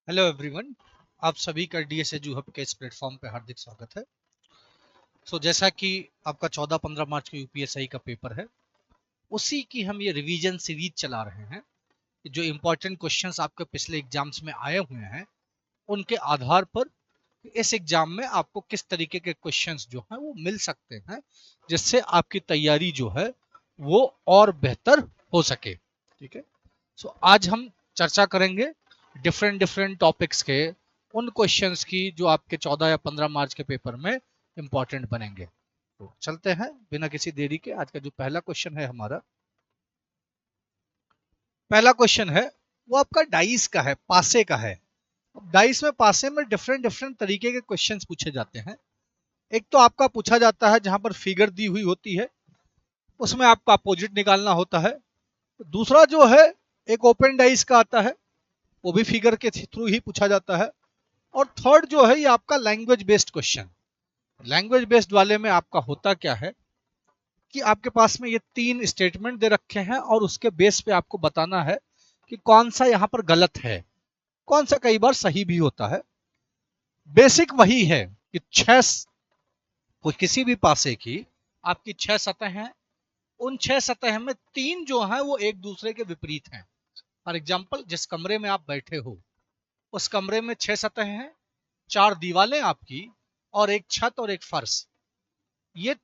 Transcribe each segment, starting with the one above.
Hello everyone, आप सभी का डीएस एजू हब के इस प्लेटफॉर्म पे हार्दिक स्वागत है। जैसा कि आपका 14-15 मार्च को यूपीएसआई का पेपर है, उसी की हम ये रिवीजन सीरीज चला रहे हैं। जो इम्पोर्टेंट क्वेश्चंस आपके पिछले एग्जाम्स में आए हुए हैं, उनके आधार पर इस एग्जाम में आपको किस तरीके के क्वेश्चंस जो हैं वो मिल सकते हैं, जिससे आपकी तैयारी जो है वो और बेहतर हो सके। ठीक है। आज हम चर्चा करेंगे डिफरेंट डिफरेंट टॉपिक्स के, उन क्वेश्चंस की जो आपके 14 या 15 मार्च के पेपर में इंपॉर्टेंट बनेंगे। तो चलते हैं बिना किसी देरी के। आज का जो पहला क्वेश्चन है हमारा, पहला क्वेश्चन है वो आपका डाइस का है, पासे का है। डाइस में, पासे में डिफरेंट डिफरेंट तरीके के क्वेश्चंस पूछे जाते हैं। एक तो आपका पूछा जाता है जहां पर फिगर दी हुई होती है, उसमें आपका अपोजिट निकालना होता है। दूसरा जो है एक ओपन डाइस का आता है, वो भी फिगर के थ्रू ही पूछा जाता है। और थर्ड जो है ये आपका language based question. Language based वाले में आपका होता क्या है कि आपके पास में ये 3 स्टेटमेंट दे रखे हैं और उसके बेस पे आपको बताना है कि कौन सा यहां पर गलत है, कौन सा कई बार सही भी होता है। बेसिक वही है कि किसी भी पासे की आपकी 6 सतह हैं। उन 6 सतह में 3 जो है वो एक दूसरे के विपरीत हैं। फॉर एग्जाम्पल, जिस कमरे में आप बैठे हो उस कमरे में 6 सतह हैं, 4 दीवालें आपकी और एक छत और एक फर्श। ये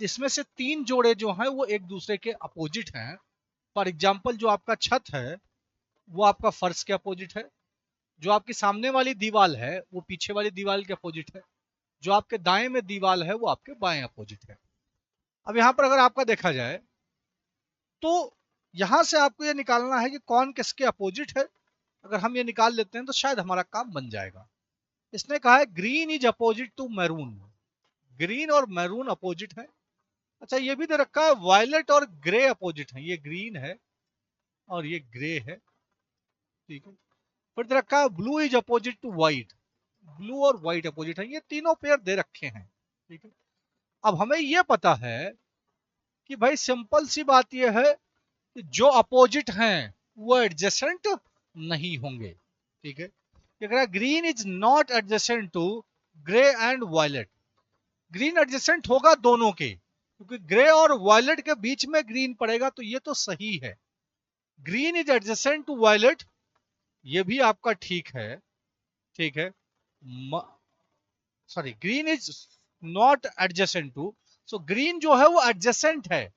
इसमें से 3 जोड़े जो हैं वो एक दूसरे के अपोजिट हैं। फॉर एग्जाम्पल, जो आपका छत है वो आपका फर्श के अपोजिट है, जो आपकी सामने वाली दीवार है वो पीछे वाली दीवार के अपोजिट है, जो आपके दाएं में दीवार है वो आपके बाएं अपोजिट है। अब यहां पर अगर आपका देखा जाए तो यहां से आपको ये निकालना है कि कौन किसके अपोजिट है। अगर हम ये निकाल लेते हैं तो शायद हमारा काम बन जाएगा। इसने कहा है green is opposite to maroon. Green और मैरून अपोजिट है। अच्छा, ये भी दे रखा है वायलेट और ग्रे अपोजिट है। ये ग्रीन है और ये ग्रे है। ठीक है। फिर दे रखा है blue is opposite to white. Blue और व्हाइट अपोजिट है। ये तीनों पेयर दे रखे हैं। ठीक है। अब हमें ये पता है कि भाई सिंपल सी बात ये है कि जो अपोजिट हैं वो एडजेसेंट नहीं होंगे। ठीक है। Green is not adjacent to grey and violet. Green adjacent होगा दोनों के, क्योंकि ग्रे और वायलेट के बीच में ग्रीन पड़ेगा, तो ये तो सही है। Green is adjacent to violet, ये भी आपका ठीक है। ठीक है। Sorry, green is not adjacent to, so green जो है वो एडजेसेंट है।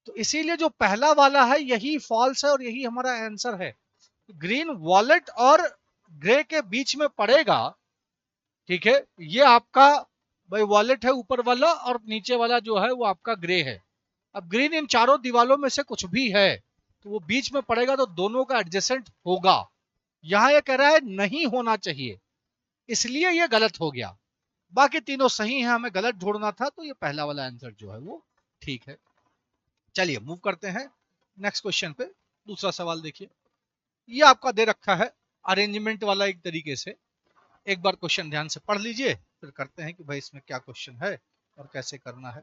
तो इसीलिए जो पहला वाला है यही फॉल्स है और यही हमारा आंसर है। ग्रीन वॉलेट और ग्रे के बीच में पड़ेगा। ठीक है। ये आपका भाई वॉलेट है ऊपर वाला और नीचे वाला जो है वो आपका ग्रे है। अब ग्रीन इन चारों दीवालों में से कुछ भी है तो वो बीच में पड़ेगा, तो दोनों का एडजेसेंट होगा। यहां ये कह रहा है नहीं होना चाहिए, इसलिए ये गलत हो गया। बाकी तीनों सही हैं, हमें गलत ढूंढना था, तो ये पहला वाला आंसर जो है वो ठीक है। चलिए मूव करते हैं नेक्स्ट क्वेश्चन पे। दूसरा सवाल देखिए, ये आपका दे रखा है अरेंजमेंट वाला एक तरीके से। एक बार क्वेश्चन ध्यान से पढ़ लीजिए, फिर करते हैं कि भाई इसमें क्या क्वेश्चन है और कैसे करना है।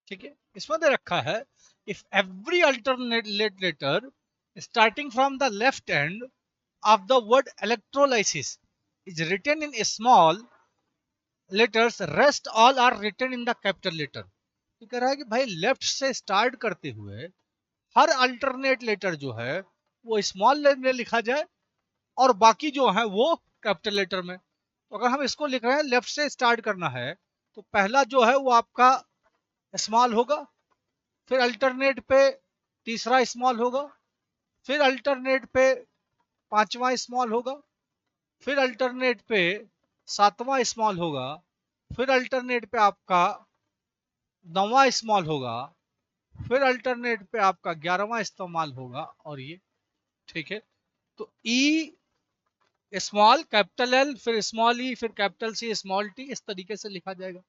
ठीक है। इसमें दे रखा है if every alternate letter starting from the left end of the word electrolysis is written in small letters, rest all are written in the capital letter। तो कह रहा है कि भाई लेफ्ट से स्टार्ट करते हुए हर अल्टरनेट लेटर जो है वो स्मॉल लेटर में लिखा जाए और बाकी जो है वो कैपिटल लेटर में। तो अगर हम इसको लिख रहे हैं लेफ्ट से स्टार्ट करना है तो पहला जो है वो आपका स्मॉल होगा, फिर अल्टरनेट पे तीसरा स्मॉल होगा, फिर अल्टरनेट पे पांचवा स्मॉल होगा, फिर अल्टरनेट पे सातवां स्मॉल होगा, फिर अल्टरनेट पे आपका नौवां स्मॉल होगा, फिर अल्टरनेट पे आपका 11वां इस्तेमाल होगा, और ये ठीक है। तो ई स्मॉल कैपिटल एल, फिर स्मॉल ई, फिर कैपिटल सी, स्मॉल टी, इस तरीके से लिखा जाएगा।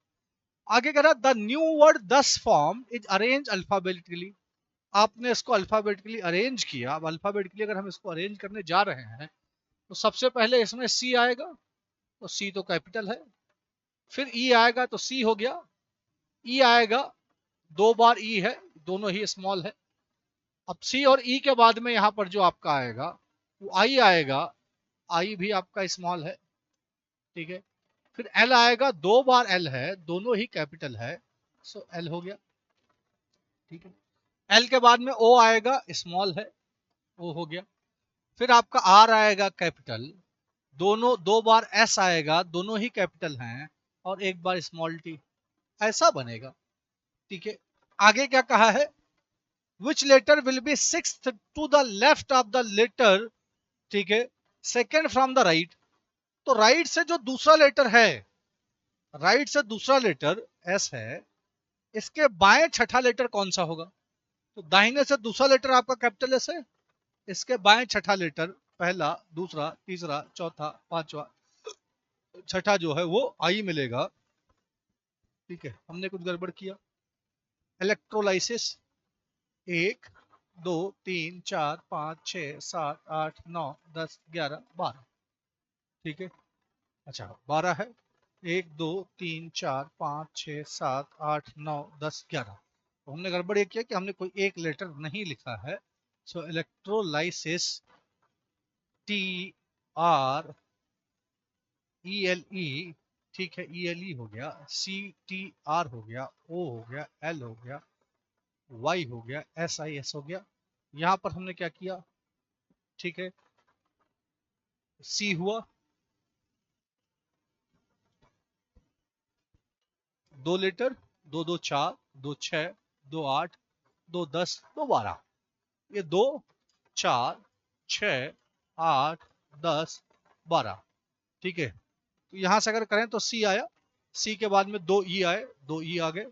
आगे कह रहा द न्यू वर्ड दस फॉर्म इज अरेंज अल्फाबेटिकली। आपने इसको अल्फाबेटिकली अरेंज किया। अब अल्फाबेटिकली अगर हम इसको अरेंज करने जा रहे हैं तो सबसे पहले इसमें सी आएगा, तो सी तो कैपिटल है, फिर ई आएगा तो सी हो गया, ई आएगा, दो बार ई है, दोनों ही स्मॉल है। अब सी और ई के बाद में यहां पर जो आपका आएगा वो आई आएगा, आई भी आपका स्मॉल है, ठीक है। फिर एल आएगा, दो बार एल है, दोनों ही कैपिटल है, सो एल हो गया, ठीक है। एल के बाद में ओ आएगा, स्मॉल है, ओ हो गया। फिर आपका आर आएगा कैपिटल, दोनों दो बार एस आएगा, दोनों ही कैपिटल हैं, और एक बार स्मॉल टी, ऐसा बनेगा, ठीक है। आगे क्या कहा है, which letter will be sixth to the left of the letter, ठीक है, सेकेंड फ्रॉम द राइट। तो राइट से जो दूसरा लेटर है, राइट से दूसरा लेटर एस है, इसके बाएं छठा लेटर कौन सा होगा। तो दाहिने से दूसरा लेटर आपका कैपिटल एस है, इसके बाएं छठा लेटर पहला, दूसरा, तीसरा, चौथा, पांचवा, छठा जो है वो आई मिलेगा, ठीक है। हमने कुछ गड़बड़ किया। इलेक्ट्रोलाइसिस 1 2 3 4 5 6 7 8 9 10 11 12, ठीक है। अच्छा 12 है, 1 2 3 4 5 6 7 8 9 10 11। तो हमने गड़बड़ ये किया कि हमने कोई एक लेटर नहीं लिखा है। So electrolysis T R E L E, ठीक है, ई एल ई हो गया, सी टी आर हो गया, ओ हो गया, एल हो गया, वाई हो गया, एस आई एस हो गया। यहां पर हमने क्या किया, ठीक है, सी हुआ, दो लेटर, दो दो चार, दो छह, दो आठ, दो 10, दो 12, ये 2 4 6 8 10 12, ठीक है। तो यहां से अगर करें तो सी आया, सी के बाद में दो ई आए, दो ई आ गए,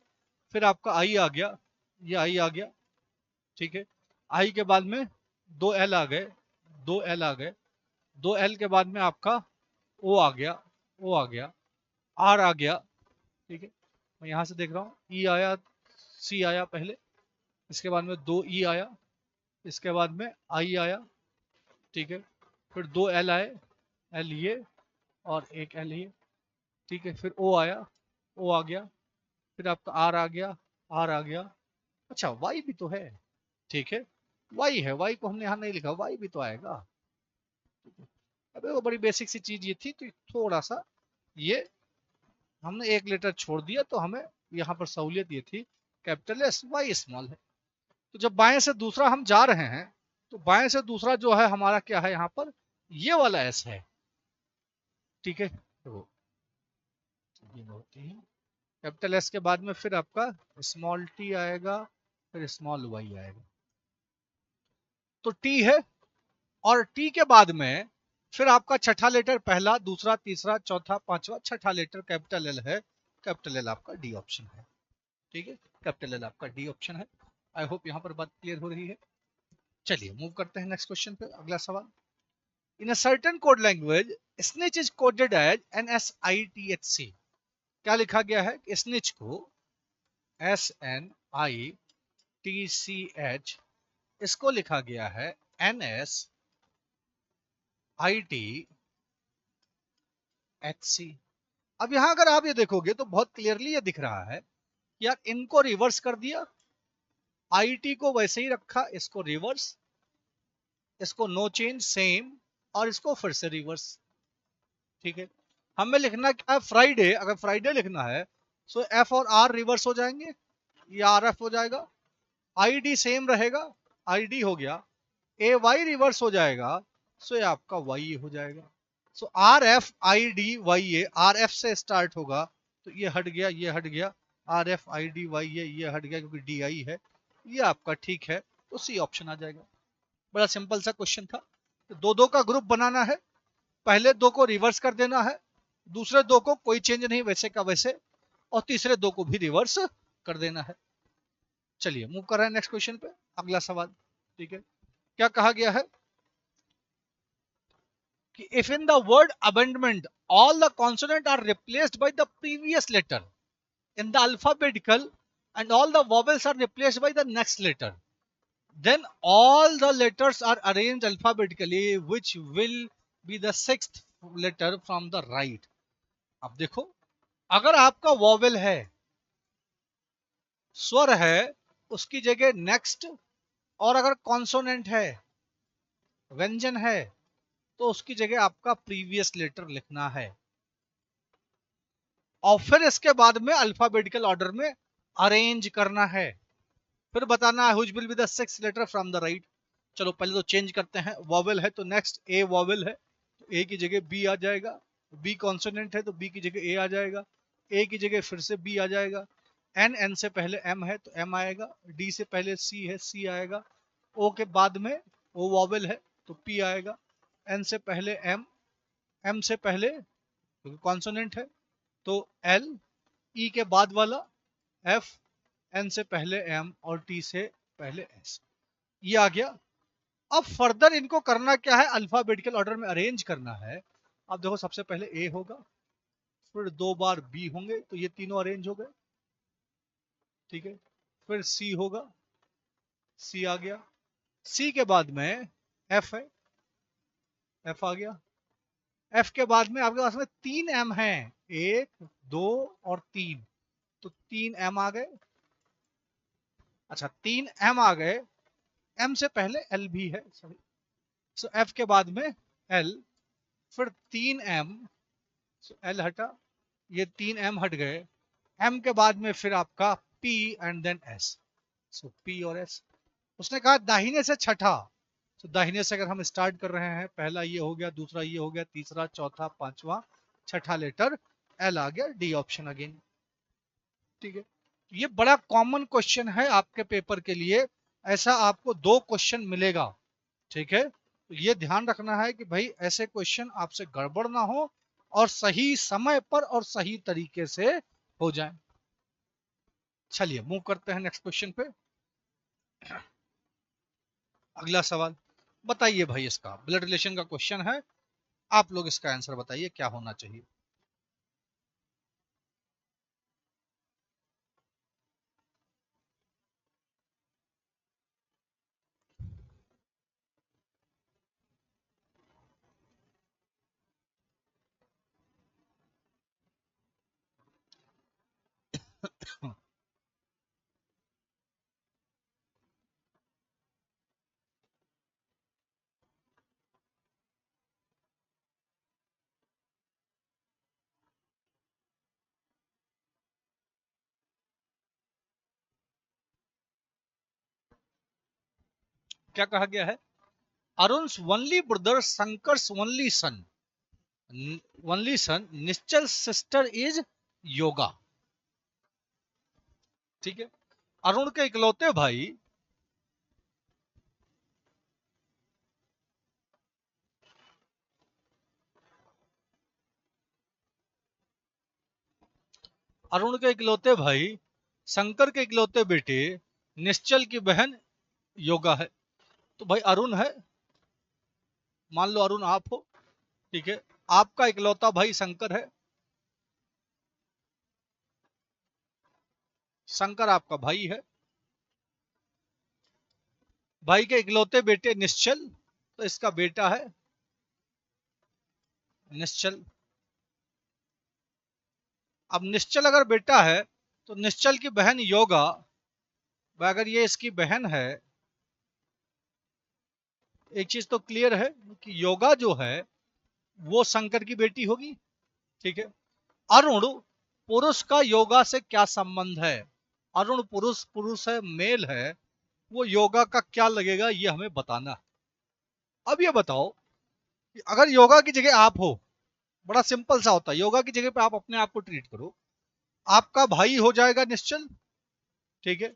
फिर आपका आई आ गया, ये आई आ गया, ठीक है। आई के बाद में दो एल आ गए, दो एल आ गए, दो एल के बाद में आपका ओ आ गया, ओ आ गया, आर आ गया, ठीक है। मैं यहां से देख रहा हूँ, ई आया, सी आया पहले, इसके बाद में दो ई आया, इसके बाद में आई आया, ठीक है। फिर दो एल आए, एल ये और एक एल ये, ठीक है। फिर ओ आया, ओ आ गया, फिर आपका आर आ गया, आर आ गया। अच्छा वाई भी तो है, ठीक है, वाई है, वाई को हमने यहाँ नहीं लिखा, वाई भी तो आएगा। अबे वो बड़ी बेसिक सी चीज ये थी, तो थोड़ा सा ये हमने एक लेटर छोड़ दिया, तो हमें यहाँ पर सहूलियत ये थी, कैपिटल एस वाई स्मॉल है। तो जब बाएं से दूसरा हम जा रहे हैं, तो बाएं से दूसरा जो है हमारा क्या है, यहाँ पर ये वाला एस है, ठीक है। तो ये होती है कैपिटल एस के बाद में फिर आपका स्मॉल टी आएगा, फिर स्मॉल वाई आएगा। तो टी है, और टी के बाद में फिर आपका छठा लेटर पहला, दूसरा, तीसरा, चौथा, पांचवा, छठा लेटर कैपिटल एल है, कैपिटल एल आपका डी ऑप्शन है, ठीक है। कैपिटल एल आपका डी ऑप्शन है। आई होप यहाँ पर बात क्लियर हो रही है। चलिए मूव करते हैं नेक्स्ट क्वेश्चन पे। अगला सवाल, in a certain code language snitch is coded as N S I T H C. क्या लिखा गया है, स्निच को S N I T C H, इसको लिखा गया है N S I T H C. अब यहां अगर आप ये देखोगे तो बहुत क्लियरली ये दिख रहा है, यार इनको रिवर्स कर दिया, आईटी को वैसे ही रखा, इसको रिवर्स, इसको नो चेंज सेम, और इसको फिर से रिवर्स, ठीक है। हमें लिखना क्या है, फ्राइडे, अगर फ्राइडे लिखना है सो एफ और आर रिवर्स हो जाएंगे, ये आर एफ हो जाएगा, आईडी सेम रहेगा, आईडी हो गया, ए वाई रिवर्स हो जाएगा, सो ये आपका वाई हो जाएगा। So R F I D Y A, R F से स्टार्ट होगा तो ये हट गया, ये हट गया, RFIDY ये हट गया क्योंकि DI है, ये आपका ठीक है, तो सी ऑप्शन आ जाएगा। बड़ा सिंपल सा क्वेश्चन था। तो दो दो का ग्रुप बनाना है, पहले दो को रिवर्स कर देना है, दूसरे दो को कोई चेंज नहीं वैसे का वैसे, और तीसरे दो को भी रिवर्स कर देना है। चलिए मूव कर रहे हैं नेक्स्ट क्वेश्चन पे, अगला सवाल। ठीक है, क्या कहा गया है कि if in the word amendment all the consonant are replaced by the previous letter in the alphabetical and all the vowels are replaced by the next letter, then all the letters are arranged alphabetically, which will be the sixth letter from the right. अब देखो, अगर आपका vowel है, स्वर है, उसकी जगह next, और अगर कॉन्सोनेंट है, व्यंजन है, तो उसकी जगह आपका प्रीवियस लेटर लिखना है, और फिर इसके बाद में अल्फाबेटिकल ऑर्डर में अरेंज करना है, फिर बताना है which will be the sixth letter from the right. चलो पहले तो चेंज करते हैं, वॉवेल है तो नेक्स्ट ए वॉवेल है तो ए की जगह बी आ जाएगा, बी कॉन्सोनेंट है तो बी की जगह ए आ जाएगा, ए की जगह फिर से बी आ जाएगा, एन से पहले एम है तो एम आएगा, डी से पहले सी है सी आएगा, ओ के बाद में ओ वॉवेल है तो पी आएगा, एन से पहले एम, एम से पहले क्योंकि कॉन्सोनेंट है तो एल, ई के बाद वाला एफ, एन से पहले एम और टी से पहले एस, ये आ गया। अब फर्दर इनको करना क्या है, अल्फाबेटिकल ऑर्डर में अरेंज करना है। अब देखो सबसे पहले ए होगा, फिर दो बार बी होंगे तो ये तीनों अरेंज हो गए, ठीक है, फिर सी होगा, सी आ गया, सी के बाद में एफ है, एफ आ गया, एफ के बाद में आपके पास में तीन एम है, एक दो और तीन, तो तीन एम आ गए। अच्छा तीन एम आ गए, एम से पहले एल भी है, सॉरी, सो एफ के बाद में एल, फिर तीन एम, सो एल हटा, ये तीन एम हट गए, एम के बाद में फिर आपका P and then S, so P और एस। उसने कहा दाहिने से छठा, तो दाहिने से अगर हम स्टार्ट कर रहे हैं, पहला ये हो गया, दूसरा ये हो गया, तीसरा चौथा पांचवा छठा लेटर एल आ गया, डी ऑप्शन अगेन। ठीक है, ये बड़ा कॉमन क्वेश्चन है आपके पेपर के लिए, ऐसा आपको दो क्वेश्चन मिलेगा। ठीक है, तो ये ध्यान रखना है कि भाई ऐसे क्वेश्चन आपसे गड़बड़ ना हो और सही समय पर और सही तरीके से हो जाए। चलिए मूव करते हैं नेक्स्ट क्वेश्चन पे। अगला सवाल बताइए भाई, इसका ब्लड रिलेशन का क्वेश्चन है, आप लोग इसका आंसर बताइए क्या होना चाहिए। क्या कहा गया है, अरुण's only brother Shankar's only son Nishchal sister is yoga. ठीक है, अरुण के इकलौते भाई, अरुण के इकलौते भाई, शंकर के इकलौते बेटे, निश्चल की बहन योगा है। तो भाई अरुण है, मान लो अरुण आप हो, ठीक है, आपका इकलौता भाई शंकर है, शंकर आपका भाई है, भाई के इकलौते बेटे निश्चल, तो इसका बेटा है निश्चल। अब निश्चल अगर बेटा है तो निश्चल की बहन योगा, अगर ये इसकी बहन है, एक चीज तो क्लियर है कि योगा जो है वो शंकर की बेटी होगी। ठीक है, अरुण पुरुष का योगा से क्या संबंध है, अरुण पुरुष, पुरुष है, मेल है, वो योगा का क्या लगेगा ये हमें बताना है। अब ये बताओ कि अगर योगा की जगह आप हो, बड़ा सिंपल सा होता है, योगा की जगह पे आप अपने आप को ट्रीट करो आपका भाई हो जाएगा निश्चल, ठीक है।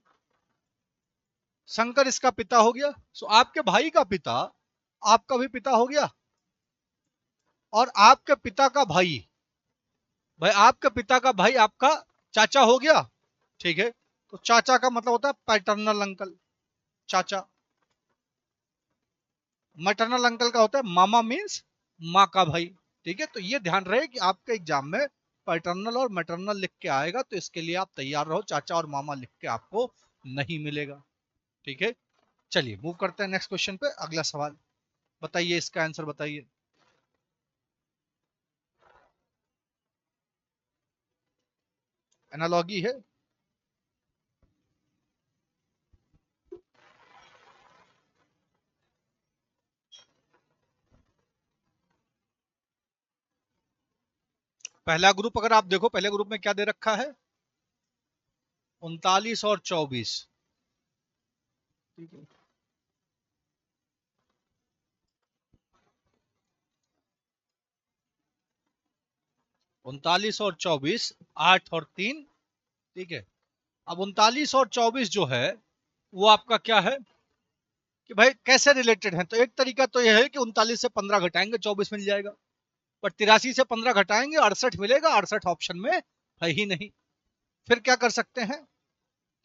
शंकर इसका पिता हो गया। सो आपके भाई का पिता आपका भी पिता हो गया, और आपके पिता का भाई, भाई आपके पिता का भाई आपका चाचा हो गया, ठीक है। तो चाचा का मतलब होता है पैटर्नल अंकल, चाचा। मैटरनल अंकल का होता है मामा, मीन्स माँ का भाई, ठीक है। तो ये ध्यान रहे कि आपके एग्जाम में पैटर्नल और मैटरनल लिख के आएगा, तो इसके लिए आप तैयार रहो, चाचा और मामा लिख के आपको नहीं मिलेगा, ठीक है। चलिए मूव करते हैं नेक्स्ट क्वेश्चन पे। अगला सवाल बताइए, इसका आंसर बताइए। एनालॉगी है। पहला ग्रुप अगर आप देखो, पहले ग्रुप में क्या दे रखा है, 39 और 24, ठीक है। 39 और 24, 8 और 3, ठीक है। अब 39 और 24 जो है वो आपका क्या है कि भाई कैसे रिलेटेड है। तो एक तरीका तो यह है कि 39 से 15 घटाएंगे 24 मिल जाएगा, पर 83 से 15 घटाएंगे 68 मिलेगा, 68 ऑप्शन में है ही नहीं। फिर क्या कर सकते हैं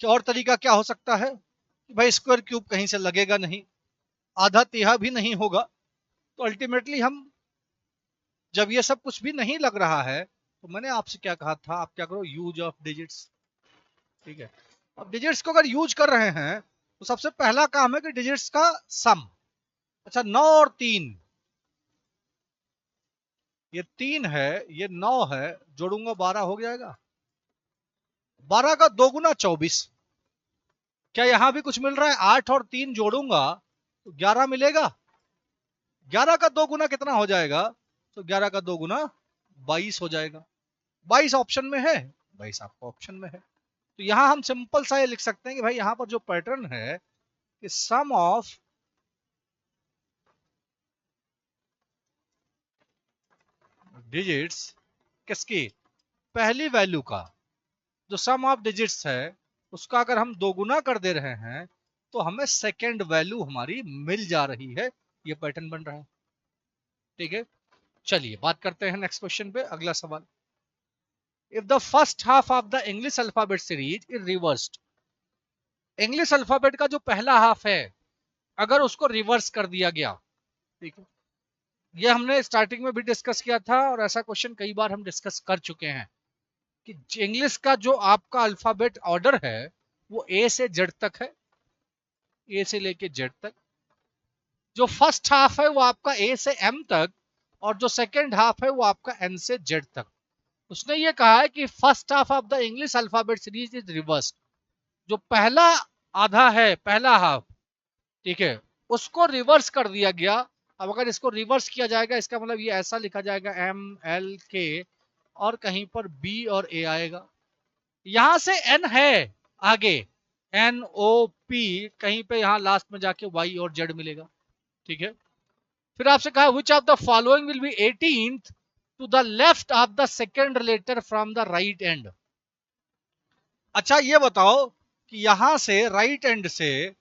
कि और तरीका क्या हो सकता है कि भाई स्क्वायर क्यूब कहीं से लगेगा नहीं, आधा तिहा भी नहीं होगा। तो अल्टीमेटली हम, जब ये सब कुछ भी नहीं लग रहा है, तो मैंने आपसे क्या कहा था, आप क्या करो, यूज ऑफ डिजिट्स, ठीक है। अब डिजिट्स को अगर यूज कर रहे हैं तो सबसे पहला काम है कि डिजिट्स का सम। अच्छा 9 और 3, ये 3 है, ये 9 है, जोड़ूंगा 12 हो जाएगा। 12 का 2 गुना 24, क्या यहां भी कुछ मिल रहा है, 8 और 3 जोड़ूंगा तो 11 मिलेगा। 11 का 2 गुना कितना हो जाएगा, तो 11 का 2 गुना 22 हो जाएगा। 22 ऑप्शन में है, 22 आपका ऑप्शन में है। तो यहां हम सिंपल सा ये लिख सकते हैं कि भाई यहां पर जो पैटर्न है कि सम ऑफ डिजिट्स किसकी, पहली वैल्यू का, जो सम ऑफ डिजिट्स है उसका अगर हम दोगुना कर दे रहे हैं तो हमें सेकेंड वैल्यू हमारी मिल जा रही है। ये पैटर्न बन रहा है, ठीक है। चलिए बात करते हैं नेक्स्ट क्वेश्चन पे। अगला सवाल, if the first half of the English alphabet series is reversed, English alphabet का जो पहला हाफ है अगर उसको रिवर्स कर दिया गया, ठीक है। ये हमने स्टार्टिंग में भी डिस्कस किया था और ऐसा क्वेश्चन कई बार हम डिस्कस कर चुके हैं कि इंग्लिश का जो आपका अल्फाबेट ऑर्डर है वो ए से जेड तक है, ए से लेके जेड तक। जो फर्स्ट हाफ है वो आपका ए से एम तक, और जो सेकंड हाफ है वो आपका एन से जेड तक। उसने ये कहा है कि first half of the English alphabet series is reverse, जो पहला आधा है, पहला हाफ, ठीक है, उसको रिवर्स कर दिया गया। अब अगर इसको रिवर्स किया जाएगा इसका मतलब ये ऐसा लिखा जाएगा एम एल के, और कहीं पर बी और ए आएगा, यहां से एन है आगे, एन ओ पी, कहीं पे यहां लास्ट में जाके वाई और जेड मिलेगा, ठीक है। फिर आपसे कहा which of the following will be 18th to the left of the second letter from the right end. अच्छा ये बताओ कि यहां से राइट एंड से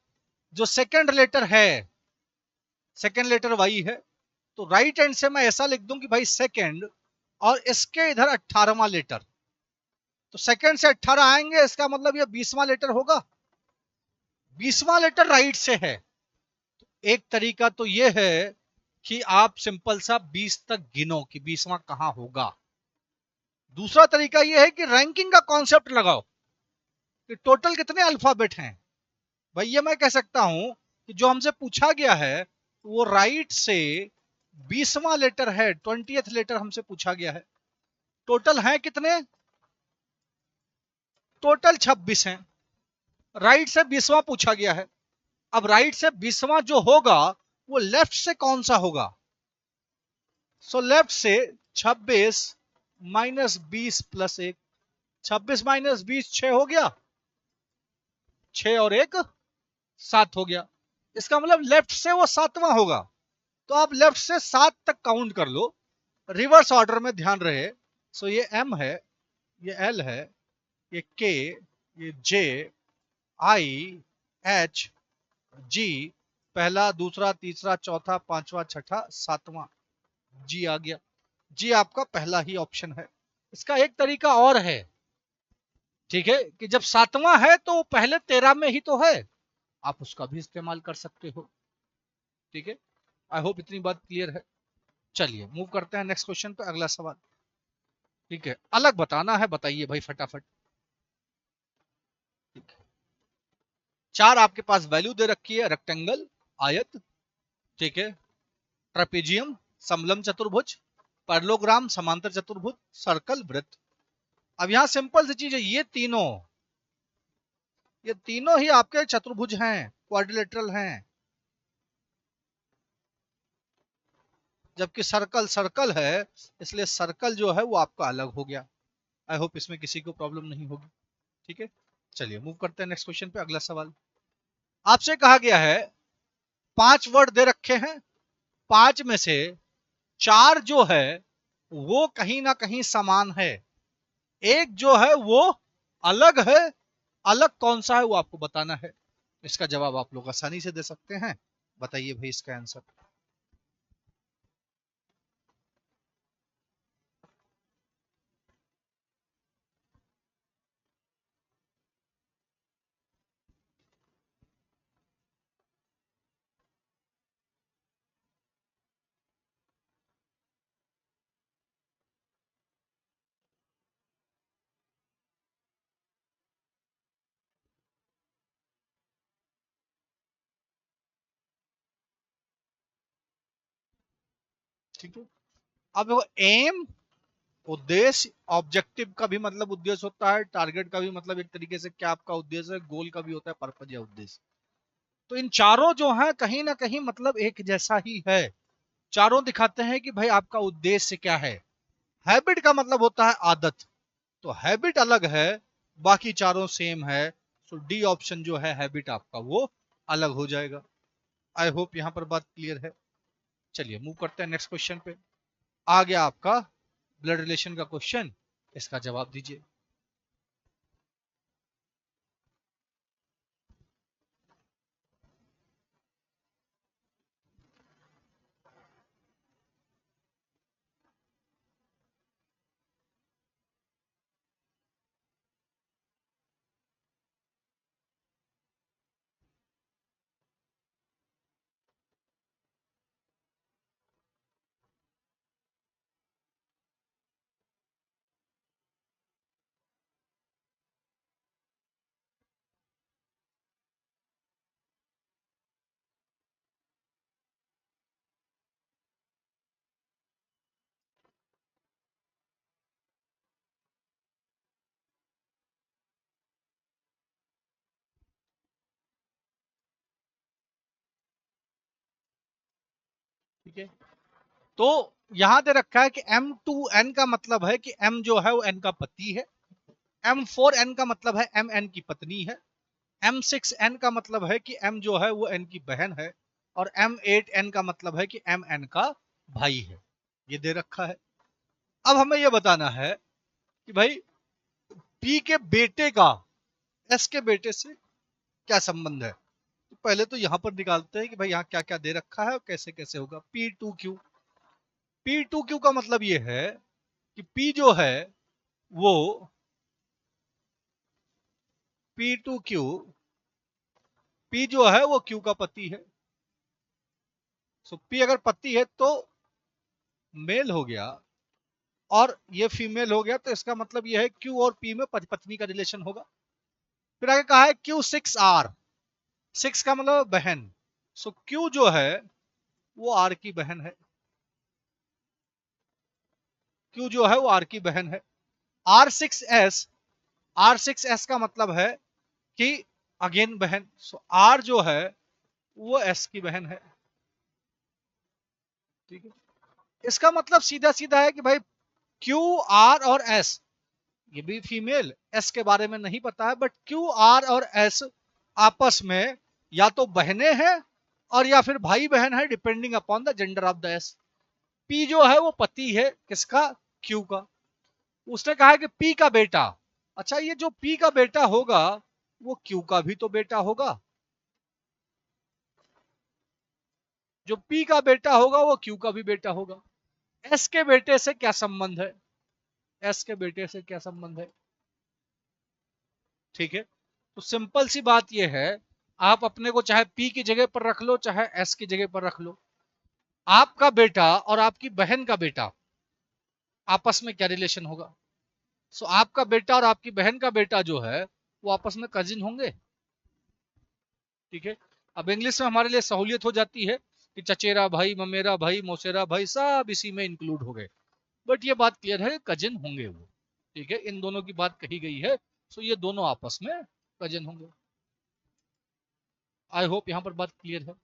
जो सेकेंड लेटर है, सेकेंड लेटर वाई है, तो राइट एंड से मैं ऐसा लिख दूं कि भाई सेकेंड, और इसके इधर 18वां लेटर, तो सेकेंड से 18 आएंगे, इसका मतलब ये 20वां लेटर होगा, 20वां लेटर राइट से है। एक तरीका तो ये है कि आप सिंपल सा 20 तक गिनो कि 20वां कहां होगा। दूसरा तरीका यह है कि रैंकिंग का कॉन्सेप्ट लगाओ कि टोटल कितने अल्फाबेट हैं। भाई ये मैं कह सकता हूं कि जो हमसे पूछा गया है वो राइट से 20वां लेटर है, 20th लेटर हमसे पूछा गया है। टोटल है कितने, टोटल 26 हैं। राइट से 20वां पूछा गया है। अब राइट से 20वां जो होगा वो लेफ्ट से कौन सा होगा, सो लेफ्ट से 26 माइनस 20 प्लस 1, 26 माइनस 20 6 हो गया, 6 और 1 7 हो गया। इसका मतलब लेफ्ट से वो 7वां होगा। तो आप लेफ्ट से 7 तक काउंट कर लो, रिवर्स ऑर्डर में ध्यान रहे। सो ये एम है, ये एल है, ये के, ये जे, आई, एच, जी, पहला, दूसरा, तीसरा, चौथा, पांचवा, छठा, सातवां, जी आ गया। जी आपका पहला ही ऑप्शन है। इसका एक तरीका और है, ठीक है, कि जब सातवां है तो पहले 13 में ही तो है, आप उसका भी इस्तेमाल कर सकते हो। ठीक है, आई होप इतनी बात क्लियर है। चलिए मूव करते हैं नेक्स्ट क्वेश्चन पे, अगला सवाल। ठीक है, अलग बताना है, बताइए भाई फटाफट। ठीक है, चार आपके पास वैल्यू दे रखी है, रेक्टेंगल, आयत, ठीक है, ट्रेपेजियम, समलम चतुर्भुज, पैरेललोग्राम, समांतर चतुर्भुज, सर्कल, वृत्त। अब यहां सिंपल सी चीज है, ये तीनों ही आपके चतुर्भुज हैं, क्वाड्रिलेटरल हैं, जबकि सर्कल सर्कल है, इसलिए सर्कल जो है वो आपका अलग हो गया। आई होप इसमें किसी को प्रॉब्लम नहीं होगी। ठीक है, चलिए मूव करते हैं नेक्स्ट क्वेश्चन पे, अगला सवाल। आपसे कहा गया है 5 वर्ड दे रखे हैं, 5 में से 4 जो है वो कहीं ना कहीं समान है, एक जो है वो अलग है। अलग कौन सा है वो आपको बताना है। इसका जवाब आप लोग आसानी से दे सकते हैं, बताइए भाई इसका आंसर। ठीक है, अब देखो, एम उद्देश्य, ऑब्जेक्टिव का भी मतलब उद्देश्य होता है, टारगेट का भी मतलब एक तरीके से क्या आपका उद्देश्य है, गोल का भी होता है पर्पज या उद्देश्य। तो इन चारों जो है कहीं ना कहीं मतलब एक जैसा ही है, चारों दिखाते हैं कि भाई आपका उद्देश्य क्या है। हैबिट का मतलब होता है आदत, तो हैबिट अलग है, बाकी चारों सेम है। सो डी ऑप्शन जो है हैबिट आपका वो अलग हो जाएगा। आई होप यहां पर बात क्लियर है। चलिए मूव करते हैं नेक्स्ट क्वेश्चन पे। आ गया आपका ब्लड रिलेशन का क्वेश्चन, इसका जवाब दीजिए। ठीक है, तो यहां दे रखा है कि M2N का मतलब है कि M जो है वो N का पति है, M4N का मतलब है M N की पत्नी है, M6N का मतलब है कि M जो है वो N की बहन है, और M8N का मतलब है कि M N का भाई है। ये दे रखा है। अब हमें ये बताना है कि भाई P के बेटे का S के बेटे से क्या संबंध है। तो पहले तो यहां पर निकालते हैं कि भाई यहाँ क्या क्या दे रखा है और कैसे कैसे होगा। P2Q, P2Q का मतलब ये है कि P जो है वो P2Q, P जो है वो Q का पति है। सो P अगर पति है तो मेल हो गया, और ये फीमेल हो गया, तो इसका मतलब ये है Q और P में पत्नी का रिलेशन होगा। फिर आगे कहा है Q6R, 6 का मतलब बहन, सो Q जो है वो R की बहन है, Q जो है वो R की बहन है। R6S, R6S का मतलब है कि अगेन बहन, सो R जो है वो S की बहन है। ठीक है, इसका मतलब सीधा सीधा है कि भाई Q, R और S, ये भी फीमेल, S के बारे में नहीं पता है, बट Q, R और S आपस में या तो बहने हैं और या फिर भाई बहन है, depending upon the gender of the S. P जो है वो पति है किसका, Q का। उसने कहा है कि P का बेटा, अच्छा, ये जो P का बेटा होगा वो Q का भी तो बेटा होगा, जो P का बेटा होगा वो Q का भी बेटा होगा। S के बेटे से क्या संबंध है, S के बेटे से क्या संबंध है? ठीक है, तो सिंपल सी बात यह है, आप अपने को चाहे P की जगह पर रख लो चाहे S की जगह पर रख लो, आपका बेटा और आपकी बहन का बेटा आपस में क्या रिलेशन होगा? सो आपका बेटा और आपकी बहन का बेटा जो है वो आपस में कजिन होंगे। ठीक है, अब इंग्लिश में हमारे लिए सहूलियत हो जाती है कि चचेरा भाई, ममेरा भाई, मौसेरा भाई सब इसी में इंक्लूड हो गए, बट ये बात क्लियर है कजिन होंगे वो। ठीक है, इन दोनों की बात कही गई है, सो ये दोनों आपस में कजिन होंगे। आई होप यहां पर बात क्लियर है।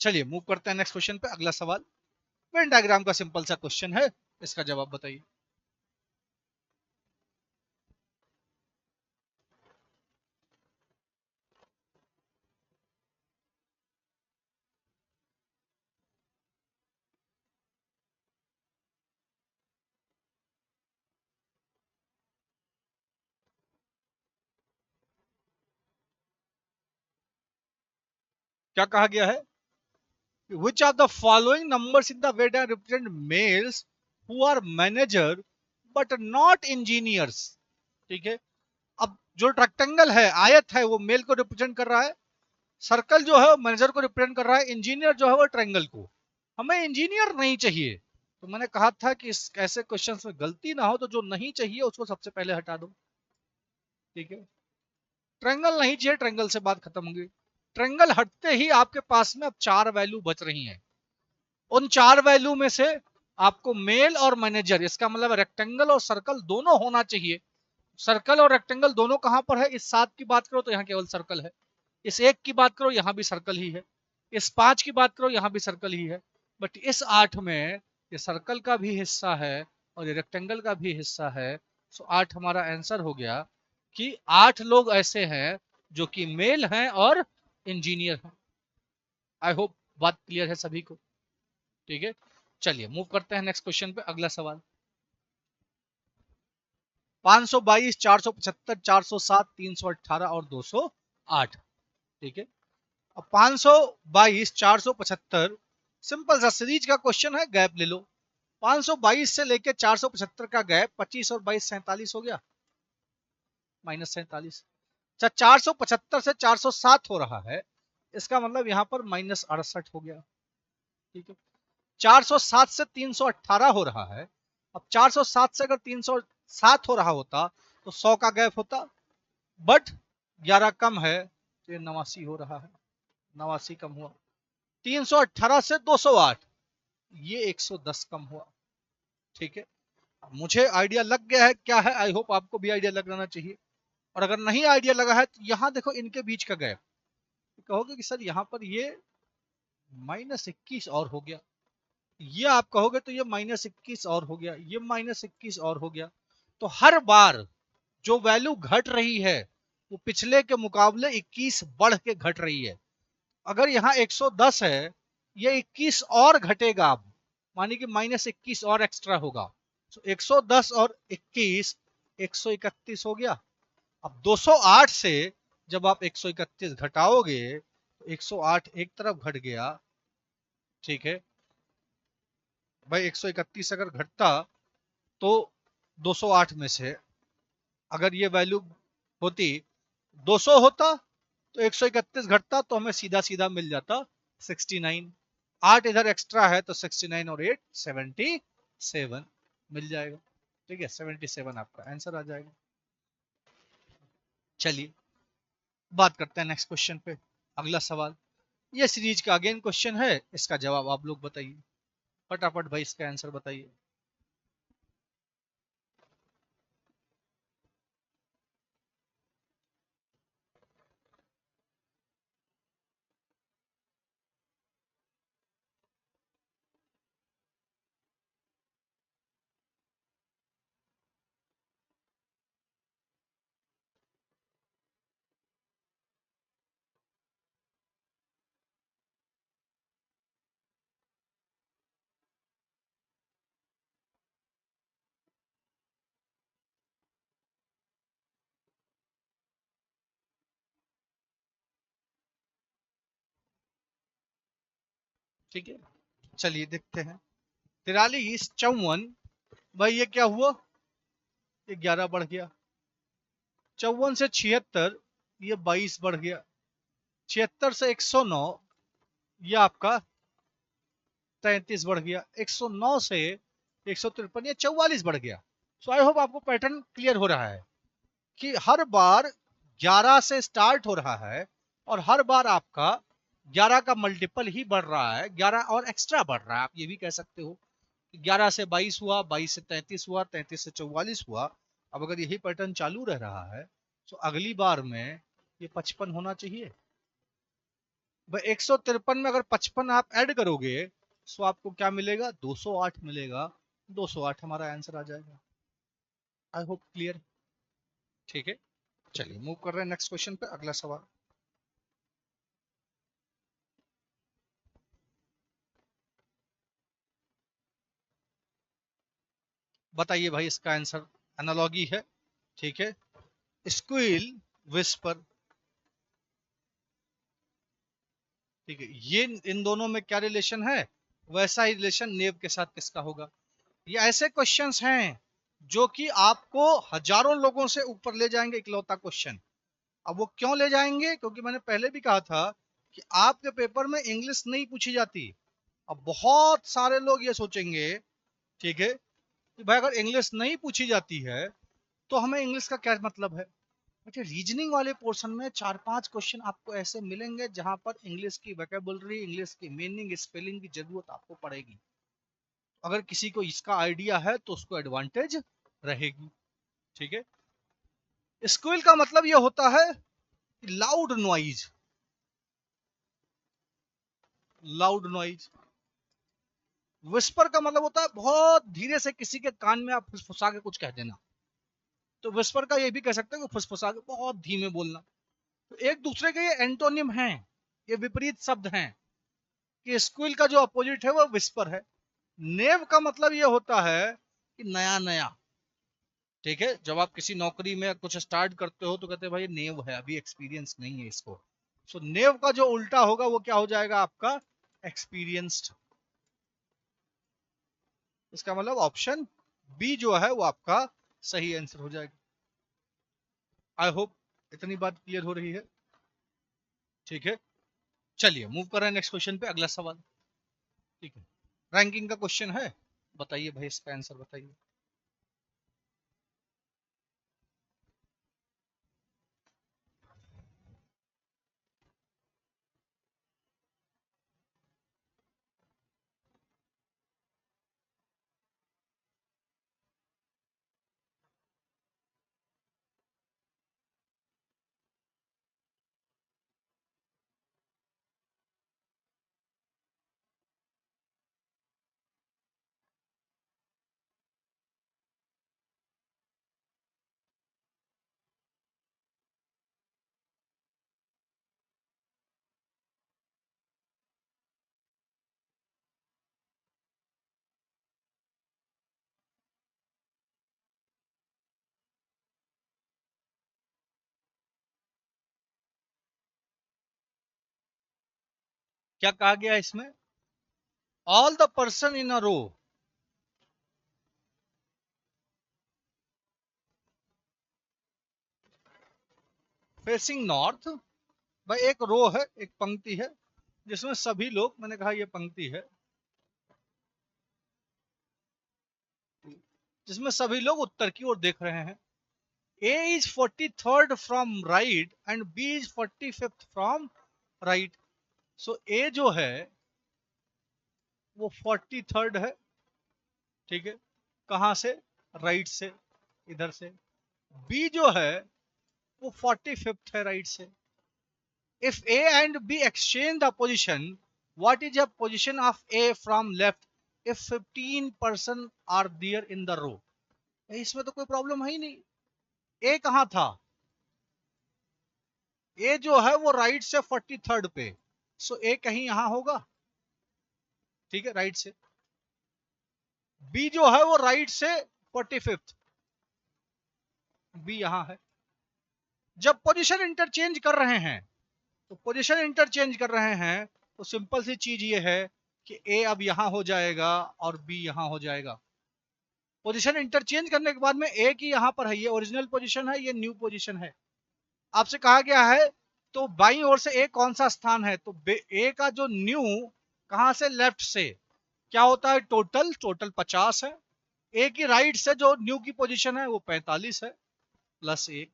चलिए मूव करते हैं नेक्स्ट क्वेश्चन पे। अगला सवाल वेन डायग्राम का सिंपल सा क्वेश्चन है, इसका जवाब बताइए। क्या कहा गया है? Which of the following numbers in the Veda represent males who are manager but not engineers? ठीक है, अब जो रेक्टेंगल है, आयत है, वो मेल को रिप्रेजेंट कर रहा है, सर्कल जो है वो मैनेजर को रिप्रेजेंट कर रहा है, इंजीनियर जो है वो ट्रायंगल को। हमें इंजीनियर नहीं चाहिए, तो मैंने कहा था कि इस ऐसे क्वेश्चंस में गलती ना हो तो जो नहीं चाहिए उसको सबसे पहले हटा दो। ठीक है, ट्रायंगल नहीं चाहिए, ट्रायंगल से बात खत्म होगी। ट्रायंगल हटते ही आपके पास में अब 4 वैल्यू बच रही हैं, उन 4 वैल्यू में से आपको मेल और मैनेजर, इसका मतलब रेक्टेंगल और सर्कल दोनों होना चाहिए। सर्कल और रेक्टेंगल दोनों कहां पर है? इस 7 की बात करो तो यहां केवल सर्कल है, इस 1 की बात करो यहां भी सर्कल ही है, इस 5 की बात करो यहां भी सर्कल ही है, बट इस 8 में ये सर्कल का भी हिस्सा है और ये रेक्टेंगल का भी हिस्सा है। सो 8 हमारा आंसर हो गया कि 8 लोग ऐसे हैं जो कि मेल हैं और इंजीनियर हैं। आई होप बात क्लियर है सभी को। ठीक है, चलिए मूव करते हैं नेक्स्ट क्वेश्चन पे। अगला सवाल 522, 475, 407, 318 और 208। ठीक है, अब 522, 475 सिंपल सा सीरीज का क्वेश्चन है, गैप ले लो। 522 से लेके 475 का गैप 25 और 22 47 हो गया, -47। अच्छा, 475 से 407 हो रहा है, इसका मतलब यहां पर -68 हो गया। ठीक है, 407 से 318 हो रहा है, अब 407 से अगर 307 हो रहा होता तो 100 का गैप होता, बट 11 कम है तो ये 89 हो रहा है, 89 कम हुआ। 318 से 208, ये 110 कम हुआ। ठीक है, मुझे आइडिया लग गया है क्या है, आई होप आपको भी आइडिया लग जाना चाहिए। और अगर नहीं आइडिया लगा है तो यहां देखो इनके बीच का गैप, कहोगे कि सर यहां पर ये -21 और हो गया, ये आप कहोगे तो ये -21 और हो गया, ये -21 और हो गया। तो हर बार जो वैल्यू घट रही है वो पिछले के मुकाबले 21 बढ़ के घट रही है। अगर यहाँ 110 है, ये 21 और घटेगा, अब मानिए कि -21 और एक्स्ट्रा होगा, तो 110 और 21 131 हो गया। अब 208 से जब आप 131 घटाओगे तो 108 एक तरफ घट गया। ठीक है भाई, 131 अगर घटता तो 208 में से अगर ये वैल्यू होती 200 होता तो 131 घटता तो हमें सीधा सीधा मिल जाता 69। 8 इधर एक्स्ट्रा है तो 69 और 8 77 मिल जाएगा। ठीक है, 77 आपका आंसर आ जाएगा। चलिए बात करते हैं नेक्स्ट क्वेश्चन पे। अगला सवाल, ये सीरीज का अगेन क्वेश्चन है, इसका जवाब आप लोग बताइए फटाफट भाई, इसका आंसर बताइए। ठीक है, चलिए देखते हैं। 43, 54, भाई ये क्या हुआ, ये 11 बढ़ गया। 54 से 76, ये 22 बढ़ गया। 76 से 109, ये आपका 33 बढ़ गया। 109 से 153, ये 44 बढ़ गया। सो आई होप आपको पैटर्न क्लियर हो रहा है कि हर बार 11 से स्टार्ट हो रहा है और हर बार आपका 11 का मल्टीपल ही बढ़ रहा है, 11 और एक्स्ट्रा बढ़ रहा है। आप ये भी कह सकते हो 11 से 22 हुआ, 22 से 33 हुआ, 33 से 44 हुआ। अब अगर यही पैटर्न चालू रह रहा है तो अगली बार में ये 55 होना चाहिए। 153 में अगर 55 आप ऐड करोगे तो आपको क्या मिलेगा, 208 मिलेगा। 208 हमारा आंसर आ जाएगा। I hope clear. ठीक है, चलिए मूव कर रहे हैं नेक्स्ट क्वेश्चन पे। अगला सवाल बताइए भाई, इसका आंसर एनालॉगी है। ठीक है, स्क्विल विस्पर। ठीक है, ये इन दोनों में क्या रिलेशन है, वैसा ही रिलेशन नेव के साथ किसका होगा। ये ऐसे क्वेश्चंस हैं जो कि आपको हजारों लोगों से ऊपर ले जाएंगे, इकलौता क्वेश्चन। अब वो क्यों ले जाएंगे, क्योंकि मैंने पहले भी कहा था कि आपके पेपर में इंग्लिश नहीं पूछी जाती। अब बहुत सारे लोग ये सोचेंगे, ठीक है, कि भाई अगर इंग्लिश नहीं पूछी जाती है तो हमें इंग्लिश का क्या मतलब है। अच्छा, रीजनिंग वाले पोर्शन में 4-5 क्वेश्चन आपको ऐसे मिलेंगे जहां पर इंग्लिश की वोकैबुलरी, इंग्लिश की मीनिंग, स्पेलिंग की जरूरत आपको पड़ेगी। अगर किसी को इसका आइडिया है तो उसको एडवांटेज रहेगी। ठीक है, स्क्विल का मतलब यह होता है loud noise. Loud noise. Whisper का मतलब होता है बहुत धीरे से किसी के कान में आप फुसफुसा के कुछ कह देना। तो विस्पर का ये भी कह सकते हैं कि फुसफुसा के बहुत धीमे बोलना। तो एक दूसरे के ये एंटोनिम हैं, ये विपरीत शब्द हैं कि स्क्विल का जो अपोजिट है वो विस्पर है। नेव का मतलब ये होता है कि नया नया। ठीक है, जब आप किसी नौकरी में कुछ स्टार्ट करते हो तो कहते हैं भाई नेव है, अभी एक्सपीरियंस नहीं है इसको। सो नेव का जो उल्टा होगा वो क्या हो जाएगा आपका, एक्सपीरियंस्ड। इसका मतलब ऑप्शन बी जो है वो आपका सही आंसर हो जाएगा। आई होप इतनी बात क्लियर हो रही है। ठीक है, चलिए मूव कर रहे हैं नेक्स्ट क्वेश्चन पे। अगला सवाल, ठीक है, रैंकिंग का क्वेश्चन है। बताइए भाई, इसका आंसर बताइए। क्या कहा गया इसमें, all the person in a row. Facing north. भाई एक रो है, एक पंक्ति है जिसमें सभी लोग, मैंने कहा ये पंक्ति है जिसमें सभी लोग उत्तर की ओर देख रहे हैं। A is 43rd from right and B is 45th from right. So A जो है वो 43rd है। ठीक है, कहां से, राइट से, इधर से। B जो है वो 45th है, राइट से। If A and B exchange the position, what is the position of A from left if 15 person are there in the row? इसमें तो कोई प्रॉब्लम है ही नहीं। A कहां था, A जो है वो राइट से 43rd पे। सो A कहीं यहां होगा। ठीक है, राइट से। बी जो है वो राइट से 45th, बी यहां है। जब पोजीशन इंटरचेंज कर रहे हैं, तो पोजीशन इंटरचेंज कर रहे हैं तो सिंपल सी चीज ये है कि ए अब यहां हो जाएगा और बी यहां हो जाएगा। पोजीशन इंटरचेंज करने के बाद में ए की यहां पर है, ये ओरिजिनल पोजीशन है, ये न्यू पोजीशन है। आपसे कहा गया है तो बाईं ओर से ए कौन सा स्थान है, तो ए का जो न्यू कहां से, लेफ्ट से, क्या होता है, टोटल 50 है। ए की राइट से जो न्यू की पोजीशन है वो 45 है, प्लस 1,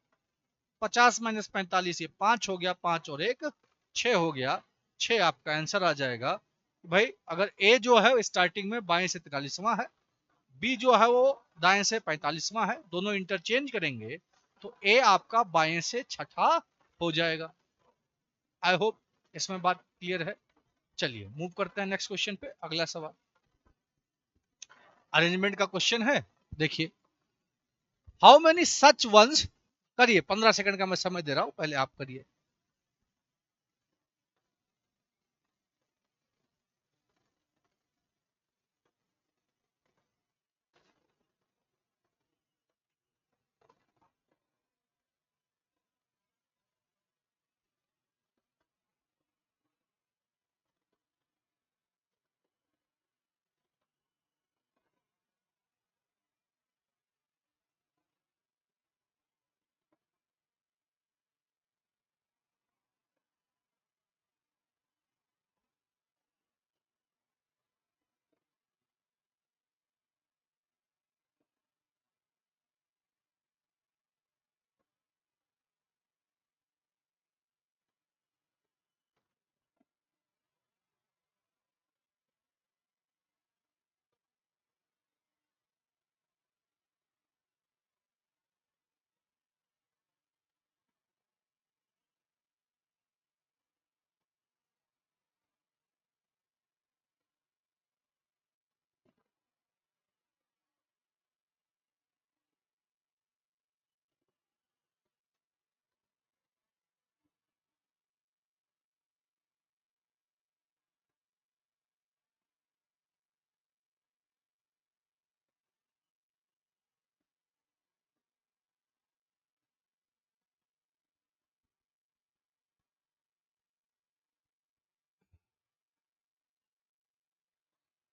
50 माइनस 45, ये 5 हो गया, 5 और 1 6 हो गया, 6 आपका आंसर आ जाएगा। भाई अगर ए जो है स्टार्टिंग में बाएं से 43वां है, बी जो है वो दाएं से 45वां है, दोनों इंटरचेंज करेंगे तो ए आपका बाएं से छठा हो जाएगा। आई होप इसमें बात क्लियर है। चलिए मूव करते हैं नेक्स्ट क्वेश्चन पे। अगला सवाल अरेंजमेंट का क्वेश्चन है। देखिए, हाउ मेनी सच वंस, करिए 15 सेकंड का मैं समय दे रहा हूं, पहले आप करिए।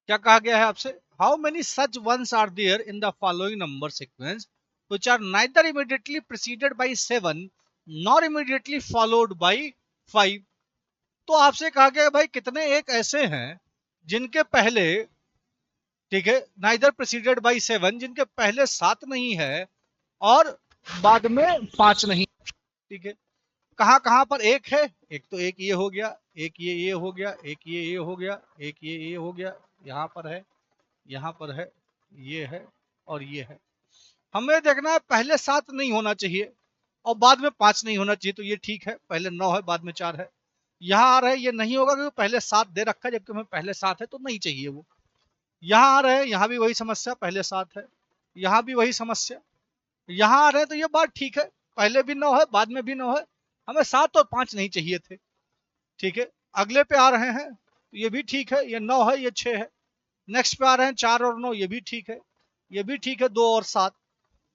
क्या कहा गया है आपसे, how many such ones are there in the following number sequence which are neither immediately preceded by 7 nor immediately followed by 5। तो आपसे कहा गया है भाई कितने एक ऐसे हैं जिनके पहले, ठीक है, नाइदर प्रीसीडेड बाय 7, जिनके पहले 7 नहीं है और बाद में 5 नहीं, ठीक है। कहां कहां पर एक है, एक तो एक ये हो गया, एक ये हो गया, एक ये हो गया, एक ये हो गया, यहां पर है, यहाँ पर है, ये है और ये है। हमें देखना है पहले 7 नहीं होना चाहिए और बाद में 5 नहीं होना चाहिए, तो ये ठीक है, पहले 9 है बाद में 4 है। यहाँ आ रहा है ये नहीं होगा क्योंकि पहले 7 दे रखा है, जबकि हमें पहले 7 है तो नहीं चाहिए वो। यहाँ आ रहे हैं, यहाँ भी वही समस्या, पहले 7 है, यहाँ भी वही समस्या, यहाँ आ रहे हैं तो ये बात ठीक है, पहले भी 9 है बाद में भी 9 है, हमें 7 और 5 नहीं चाहिए थे, ठीक है। अगले पे आ रहे हैं तो ये भी ठीक है, ये 9 है ये 6 है। नेक्स्ट पे आ रहे हैं 4 और 9, ये भी ठीक है, ये भी ठीक है, 2 और 7।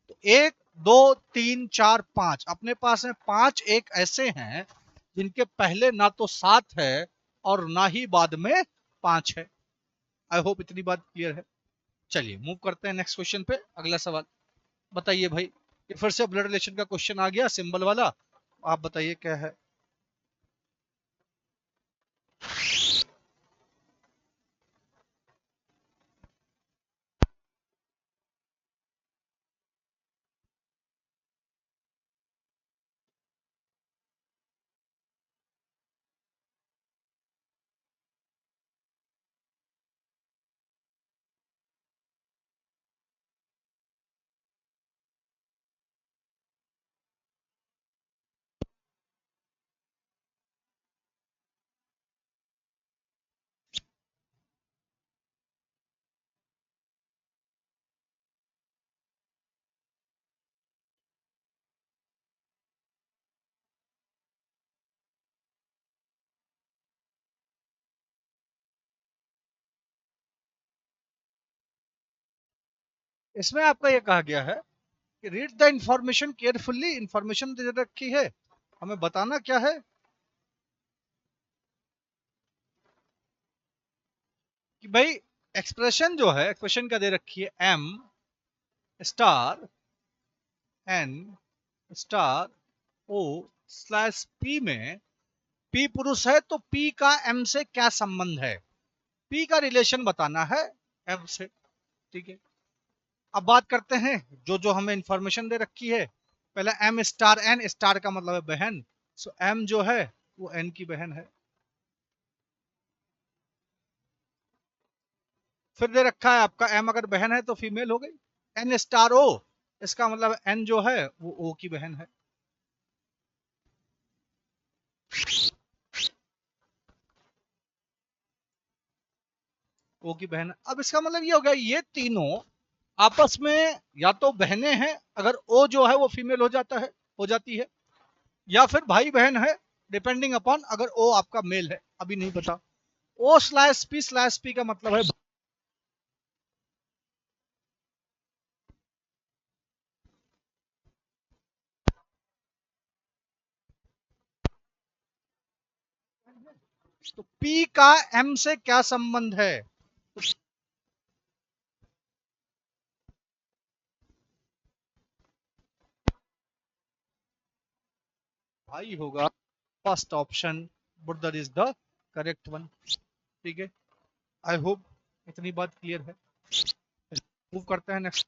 तो 1 2 3 4 5 अपने पास है, 5 एक ऐसे हैं जिनके पहले ना तो 7 है और ना ही बाद में 5 है। आई होप इतनी बात क्लियर है। चलिए मूव करते हैं नेक्स्ट क्वेश्चन पे। अगला सवाल बताइए भाई, ये फिर से ब्लड रिलेशन का क्वेश्चन आ गया सिंबल वाला, आप बताइए क्या है। इसमें आपका ये कहा गया है कि read the information carefully, information दे रखी है, हमें बताना क्या है। कि भाई एक्सप्रेशन जो है, एक्सप्रेशन क्या दे रखी है, M star N star O slash P में पी पुरुष है तो पी का एम से क्या संबंध है, पी का रिलेशन बताना है एम से। ठीक है, अब बात करते हैं जो जो हमें इंफॉर्मेशन दे रखी है। पहले एम स्टार एन स्टार का मतलब है बहन, सो एम जो है वो एन की बहन है। फिर दे रखा है आपका एम अगर बहन है तो फीमेल हो गई। एन स्टार ओ, इसका मतलब एन जो है वो ओ की बहन है। ओ की बहन। अब इसका मतलब ये हो गया ये तीनों आपस में या तो बहनें हैं अगर ओ जो है वो फीमेल हो जाता है, हो जाती है, या फिर भाई बहन है डिपेंडिंग अपॉन अगर ओ आपका मेल है, अभी नहीं पता। ओ स्लैश पी का मतलब है तो पी का एम से क्या संबंध है, भाई होगा first option, but that is the correct one. ठीक है, आई होप इतनी बात क्लियर है। मूव करते हैं नेक्स्ट।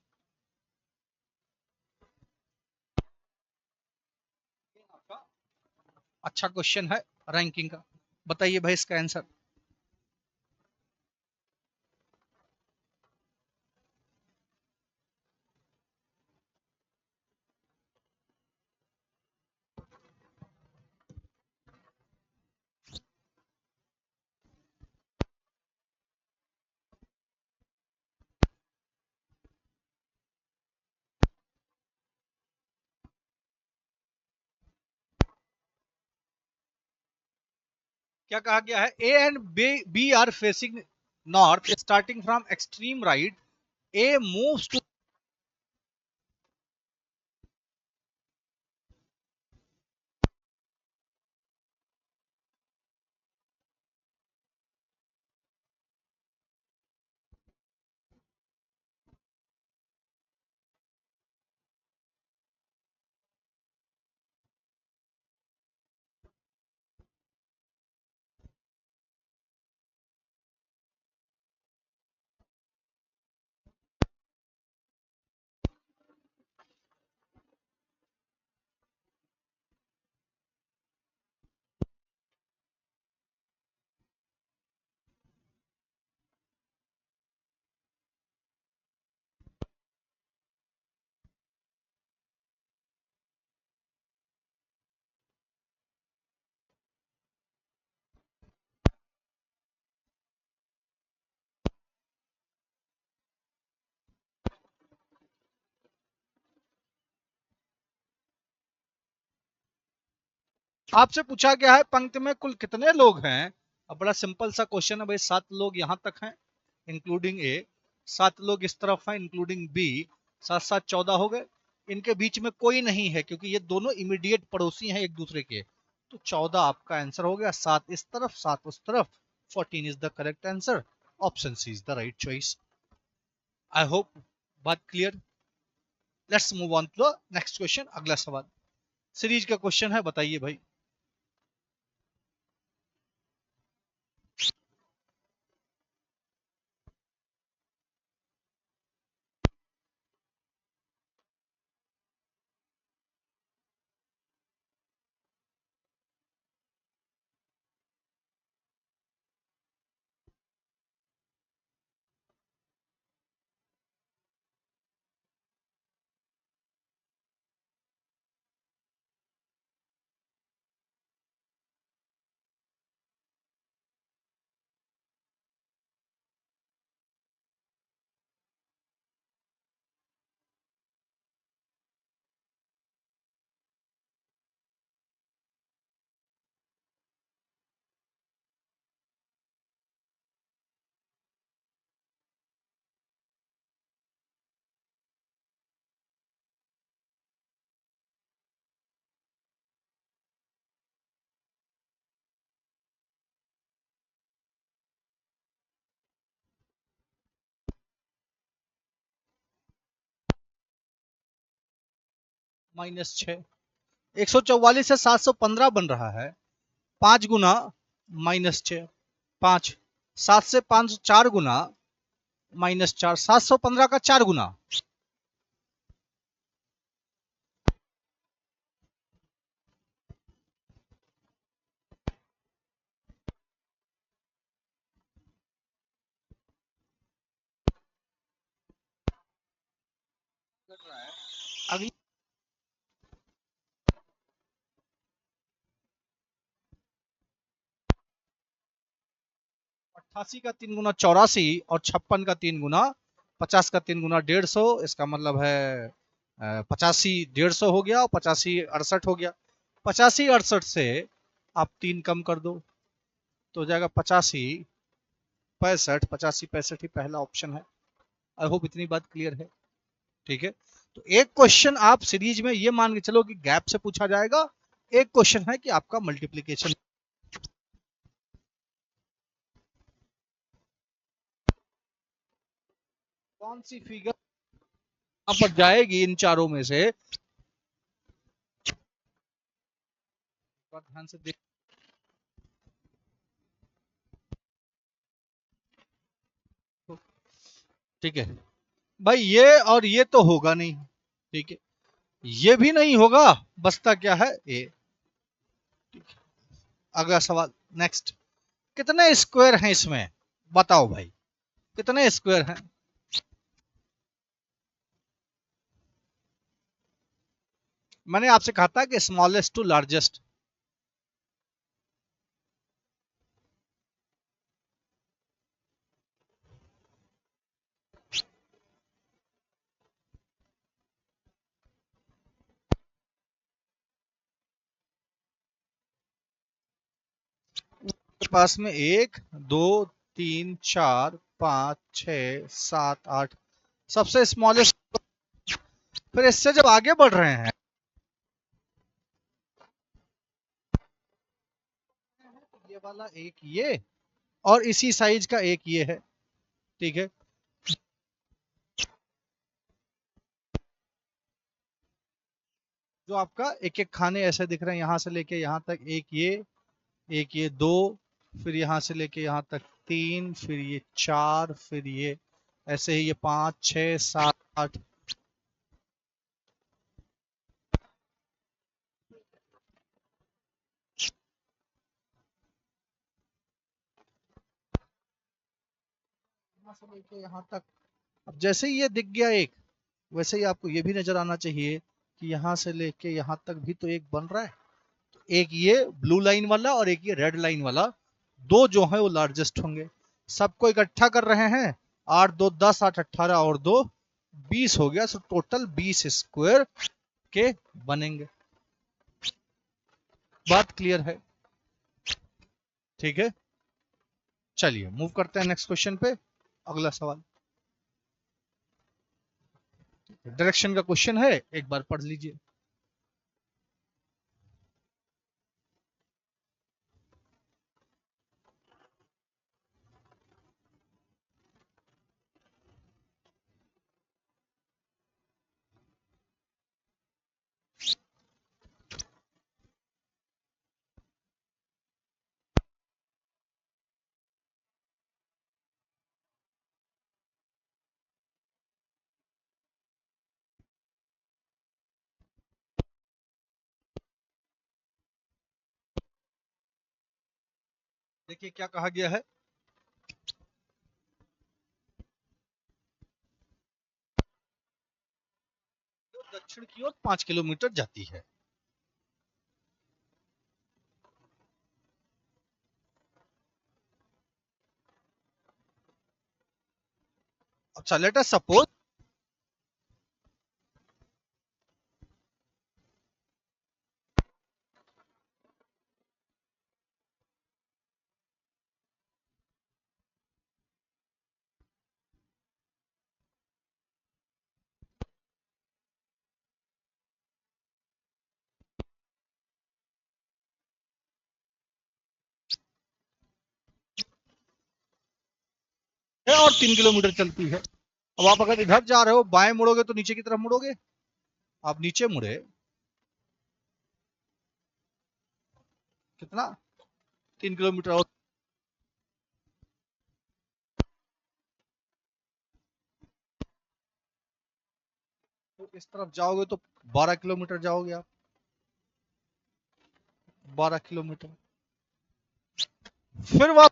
अच्छा क्वेश्चन है रैंकिंग का, बताइए भाई इसका आंसर। क्या कहा गया है, A and B are facing north starting from extreme right, A moves to. आपसे पूछा गया है पंक्ति में कुल कितने लोग हैं। अब बड़ा सिंपल सा क्वेश्चन है भाई, 7 लोग यहां तक हैं इंक्लूडिंग ए, 7 लोग इस तरफ हैं इंक्लूडिंग बी, 7 7 14 हो गए। इनके बीच में कोई नहीं है क्योंकि ये दोनों इमीडिएट पड़ोसी हैं एक दूसरे के, तो 14 आपका आंसर हो गया, 7 इस तरफ 7 उस तरफ, 14 is the correct answer, option C is the right choice. I hope बात clear. Let's move on to the next question, अगला सवाल सीरीज का क्वेश्चन है, बताइए भाई। -6। 144 से 715 बन रहा है, 5 गुना -6, 5। 7 से 5 4 गुना -4, 715 का 4 गुना। अगली 88 का 3 गुना 84 और 56 का 3 गुना 50 का 3 गुना 150, इसका मतलब है 85 150 हो गया और 85 68 हो गया। 85 68 से आप 3 कम कर दो तो हो जाएगा 85 65, 85 65 ही पहला ऑप्शन है। आई होप इतनी बात क्लियर है। ठीक है, तो एक क्वेश्चन आप सीरीज में ये मान के चलो कि गैप से पूछा जाएगा, एक क्वेश्चन है कि आपका मल्टीप्लीकेशन। कौन सी फिगर यहाँ पर जाएगी इन चारों में से, ध्यान से देख। ठीक है भाई, ये और ये तो होगा नहीं। ठीक है, ये भी नहीं होगा, बचता क्या है ए। अगला सवाल, नेक्स्ट। कितने स्क्वायर हैं इसमें, बताओ भाई, कितने स्क्वायर हैं। मैंने आपसे कहा था कि स्मॉलेस्ट टू लार्जेस्ट। के पास में 1 2 3 4 5 6 7 8 सबसे स्मॉलेस्ट। फिर इससे जब आगे बढ़ रहे हैं, ये वाला एक ये और इसी साइज का एक ये है। ठीक है, जो आपका एक एक खाने ऐसे दिख रहे हैं, यहां से लेके यहां तक एक ये दो, फिर यहां से लेके यहां तक 3, फिर ये 4, फिर ये ऐसे ही ये 5 6 7 8। यहां से लेके यहां तक। अब जैसे ही ये दिख गया एक, वैसे ही आपको ये भी नजर आना चाहिए कि यहां से लेके यहां तक भी तो एक बन रहा है। तो एक ये ब्लू लाइन वाला और एक ये रेड लाइन वाला, दो जो है वो लार्जेस्ट होंगे। सबको इकट्ठा कर रहे हैं, 8 2 10 8 18 और 2 20 हो गया। सो टोटल 20 स्क्वायर के बनेंगे। बात क्लियर है। ठीक है, चलिए मूव करते हैं नेक्स्ट क्वेश्चन पे। अगला सवाल डायरेक्शन का क्वेश्चन है, एक बार पढ़ लीजिए। देखिए क्या कहा गया है। दक्षिण की ओर 5 किलोमीटर जाती है। अच्छा, लेट अस सपोज है और 3 किलोमीटर चलती है। अब आप अगर इधर जा रहे हो, बाएं मुड़ोगे तो नीचे की तरफ मुड़ोगे, आप नीचे मुड़े कितना, 3 किलोमीटर और। तो इस तरफ जाओगे तो 12 किलोमीटर जाओगे आप, 12 किलोमीटर। फिर वह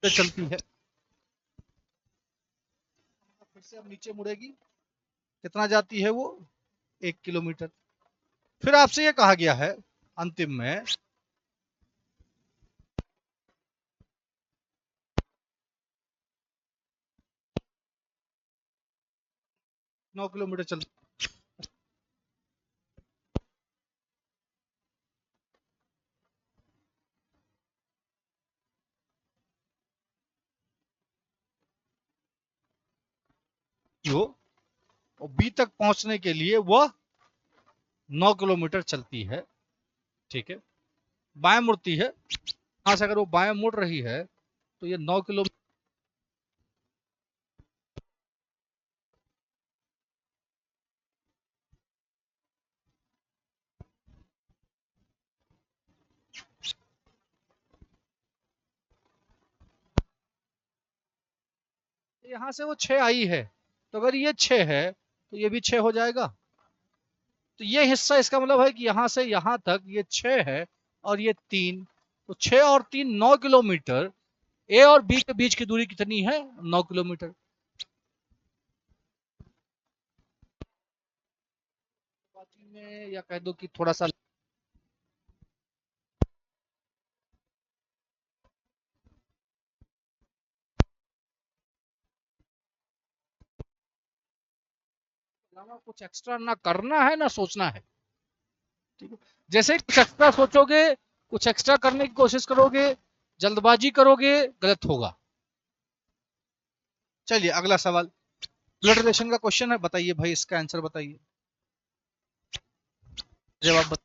चलती है, फिर से अब नीचे मुड़ेगी, कितना जाती है वो, 1 किलोमीटर। फिर आपसे ये कहा गया है अंतिम में, 9 किलोमीटर चलती हो, और बी तक पहुंचने के लिए वह 9 किलोमीटर चलती है। ठीक है, बाएं मुड़ती है, यहां से अगर वो बाएं मुड़ रही है तो ये 9 किलोमीटर। यहां से वो 6 आई है, तो अगर ये 6 है तो ये भी 6 हो जाएगा। तो ये हिस्सा इसका मतलब है कि यहां से यहां तक ये 6 है और ये 3, तो 6 और 3 9 किलोमीटर। ए और बी के बीच की दूरी कितनी है, 9 किलोमीटर। में या कह दो कि थोड़ा सा कुछ एक्स्ट्रा ना करना है ना सोचना है। ठीक है, जैसे कुछ एक्स्ट्रा सोचोगे, कुछ एक्स्ट्रा करने की कोशिश करोगे, जल्दबाजी करोगे, गलत होगा। चलिए अगला सवाल, ब्लड रिलेशन का क्वेश्चन है, बताइए भाई इसका आंसर बताइए, जवाब बताइए।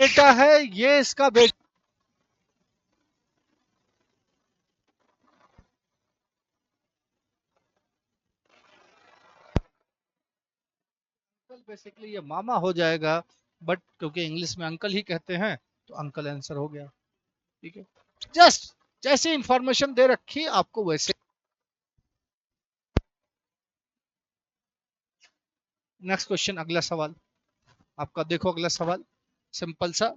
बेटा है, ये इसका बेटा। अंकल बेसिकली ये मामा हो जाएगा, बट क्योंकि इंग्लिश में अंकल ही कहते हैं तो अंकल आंसर हो गया। ठीक है, जस्ट जैसी इंफॉर्मेशन दे रखी आपको वैसे। नेक्स्ट क्वेश्चन, अगला सवाल आपका देखो। अगला सवाल सिंपल सा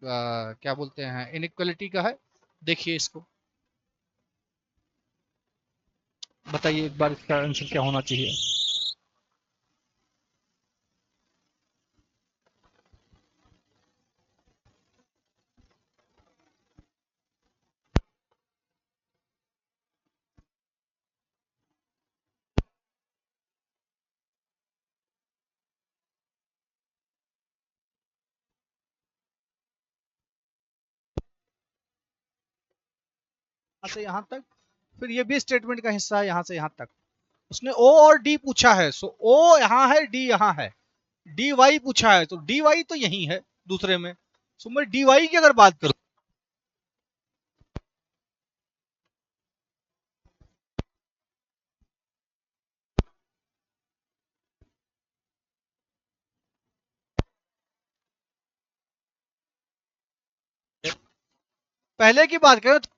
क्या बोलते हैं, इनइक्वालिटी का है। देखिए इसको, बताइए एक बार इसका आंसर क्या होना चाहिए। यहाँ से यहाँ तक, फिर ये भी स्टेटमेंट का हिस्सा है, यहाँ से यहाँ तक। उसने ओ और डी पूछा है, सो ओ यहाँ है, डी यहाँ है। डी वाई पूछा है, तो डी वाई तो यही है दूसरे में। सो मैं डी वाई की अगर बात करूं, पहले की बात करें तो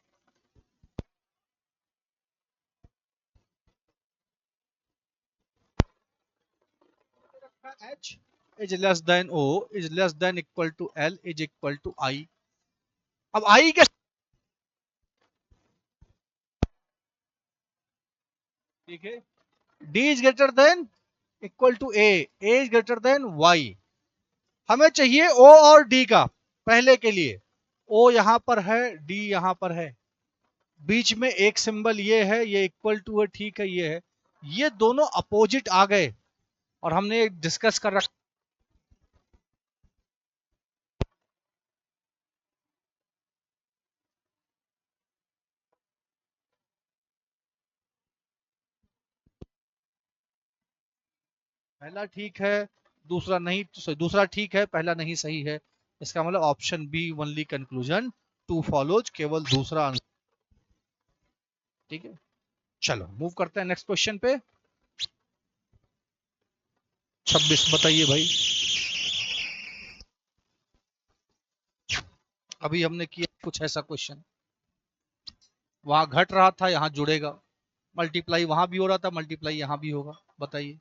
H is less than O is less than equal to L is equal to I. अब आई के, ठीक है, D is greater than equal to A is greater than Y. हमें चाहिए ओ और डी का पहले के लिए। ओ यहां पर है, डी यहां पर है, बीच में एक सिंबल ये है, ये इक्वल टू है, ठीक है, ये है। ये दोनों अपोजिट आ गए और हमने डिस्कस कर रखा। पहला ठीक है, दूसरा नहीं, सॉरी दूसरा ठीक है, पहला नहीं सही है। इसका मतलब option B only conclusion two follows, केवल दूसरा आंसर। ठीक है, चलो मूव करते हैं नेक्स्ट क्वेश्चन पे। 26 बताइए भाई। अभी हमने किया कुछ ऐसा क्वेश्चन, वहां घट रहा था, यहाँ जुड़ेगा। मल्टीप्लाई वहां भी हो रहा था, मल्टीप्लाई यहाँ भी होगा। बताइए।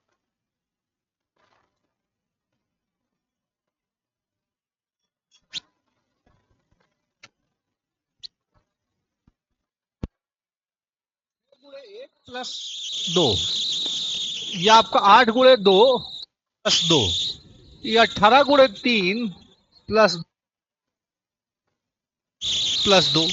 प्लस 2, ये आपका 8 गुणे 2 प्लस 2, ये 18 गुणे 3 plus plus 2।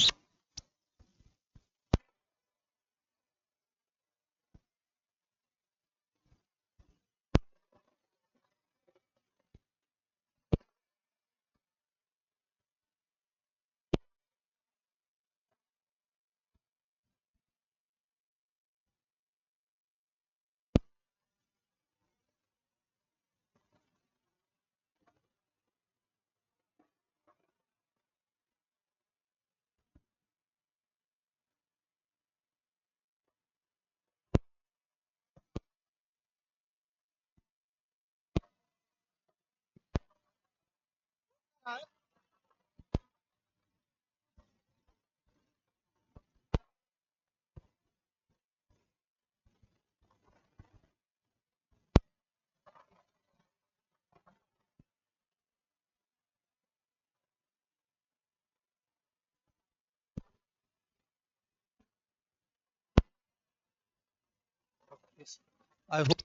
I hope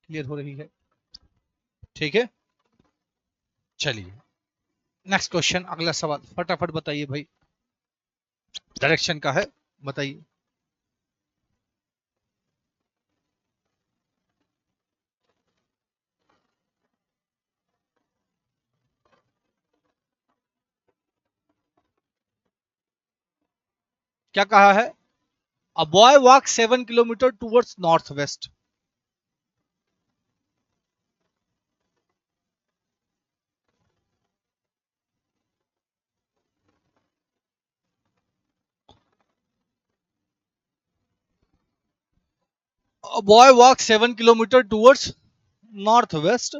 clear हो रही है। ठीक है, चलिए नेक्स्ट क्वेश्चन, अगला सवाल फटाफट बताइए भाई। डायरेक्शन का है, बताइए। क्या कहा है? A boy walk 7 kilometre towards north west. A boy walks 7 kilometers towards northwest.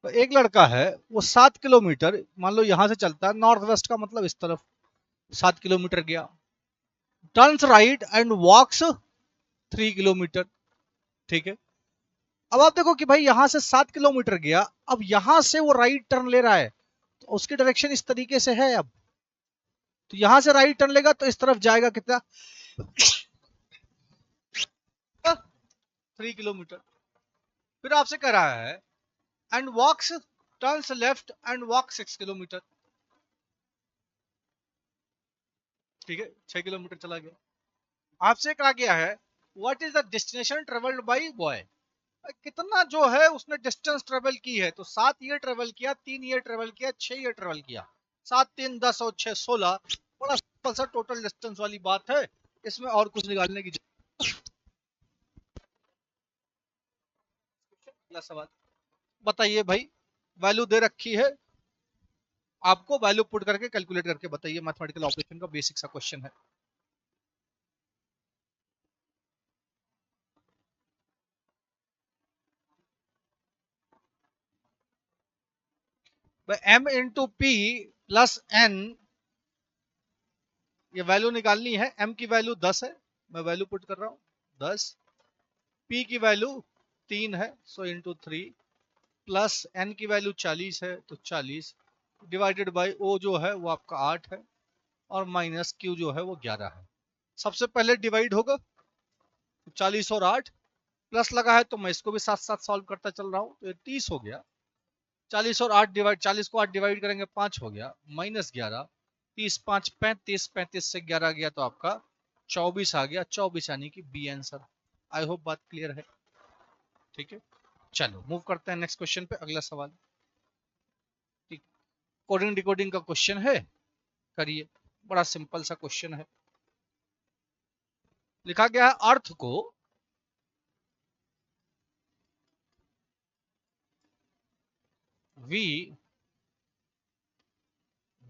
तो एक लड़का है, वो 7 किलोमीटर, मान लो यहां से चलता है, नॉर्थ वेस्ट का मतलब इस तरफ 7 किलोमीटर गया, turns right and walks 3 kilometre. ठीक है, अब आप देखो कि भाई यहां से 7 किलोमीटर गया, अब यहां से वो राइट टर्न ले रहा है, तो उसकी डायरेक्शन इस तरीके से है। अब तो यहां से राइट टर्न लेगा तो इस तरफ जाएगा कितना, 3 किलोमीटर। फिर आपसे कह रहा है and walks, turns left and walk 6 kilometre. ठीक है, 6 किलोमीटर चला गया। आपसे कहा गया है what is the destination travelled by boy. कितना जो है उसने डिस्टेंस ट्रेवल की है, तो 7 ईयर ट्रेवल किया, 3 ईयर ट्रेवल किया, 6 ईयर ट्रेवल किया, 7 3 10 और 6 16। बड़ा सिंपल सा टोटल डिस्टेंस वाली बात है, इसमें और कुछ निकालने की अगला सवाल बताइए भाई, वैल्यू दे रखी है आपको, वैल्यू पुट करके कैलकुलेट करके बताइए, मैथमेटिकल ऑपरेशन का बेसिक सा क्वेश्चन है। m into P plus N, ये वैल्यू निकालनी है। m की वैल्यू 10 है, मैं वैल्यू पुट कर रहा हूं 10। p की वैल्यू 3 है, सो इंटू 3, प्लस n की वैल्यू 40 है तो 40, डिवाइडेड बाय o जो है वो आपका 8 है, और माइनस q जो है वो 11 है। सबसे पहले डिवाइड होगा, तो 40 और 8 प्लस लगा है, तो मैं इसको भी साथ साथ सॉल्व करता चल रहा हूं, तो ये 30 हो गया। 40 और 8 डिवाइड, 40 को 8 डिवाइड करेंगे 5 हो गया, माइनस 11, 30 5 35, 35 से 11 गया तो आपका 24 आ गया, 24 यानी कि बी आंसर। आई होप बात क्लियर है। ठीक है, चलो मूव करते हैं नेक्स्ट क्वेश्चन पे, अगला सवाल। ठीक, कोडिंग डिकोडिंग का क्वेश्चन है, करिए, बड़ा सिंपल सा क्वेश्चन है। लिखा गया है अर्थ को V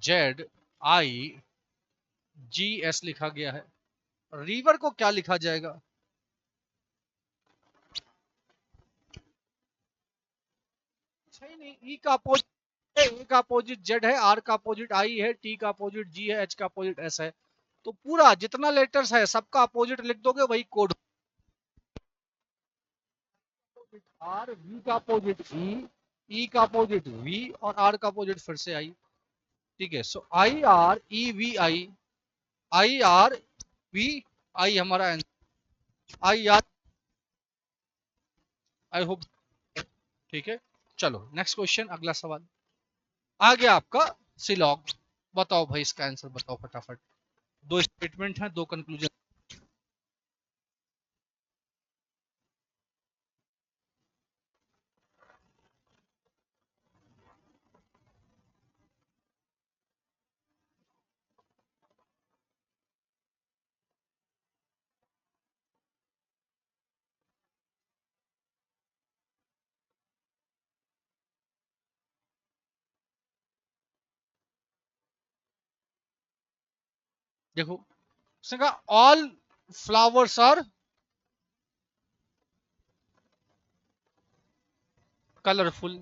Z I G S लिखा गया है, रिवर को क्या लिखा जाएगा। अच्छा ही नहीं, ई का अपोजिट, ए का अपोजिट जेड है, आर का अपोजिट आई है, टी का अपोजिट जी है, एच का अपोजिट एस है, तो पूरा जितना लेटर्स है सबका अपोजिट लिख दोगे, वही कोड। आर, वी का अपोजिट ई का अपोजिट वी, और आर का अपोजिट फिर से आई। ठीक है, so I R E V I, I R V I हमारा answer, I R, I hope. ठीक है, चलो नेक्स्ट क्वेश्चन, अगला सवाल आ गया आपका सिलॉग। बताओ भाई इसका आंसर बताओ फटाफट। दो स्टेटमेंट है, दो कंक्लूजन। देखो, उसने कहा ऑल फ्लावर्स आर कलरफुल।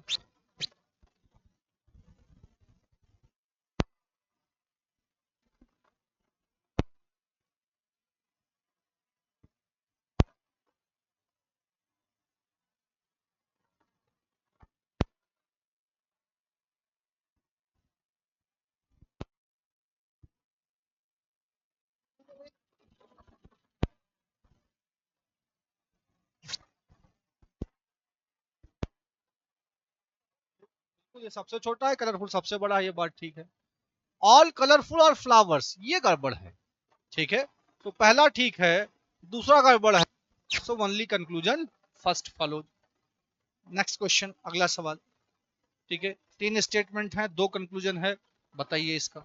तो ये सबसे छोटा है, कलरफुल सबसे बड़ा है, ये बात ठीक है। ऑल कलरफुल और फ्लावर्स, ये गड़बड़ है। ठीक है, तो पहला ठीक है, दूसरा गड़बड़ है, so only conclusion first follow. Next question, अगला सवाल। ठीक है, तीन स्टेटमेंट है, दो कंक्लूजन है, बताइए इसका।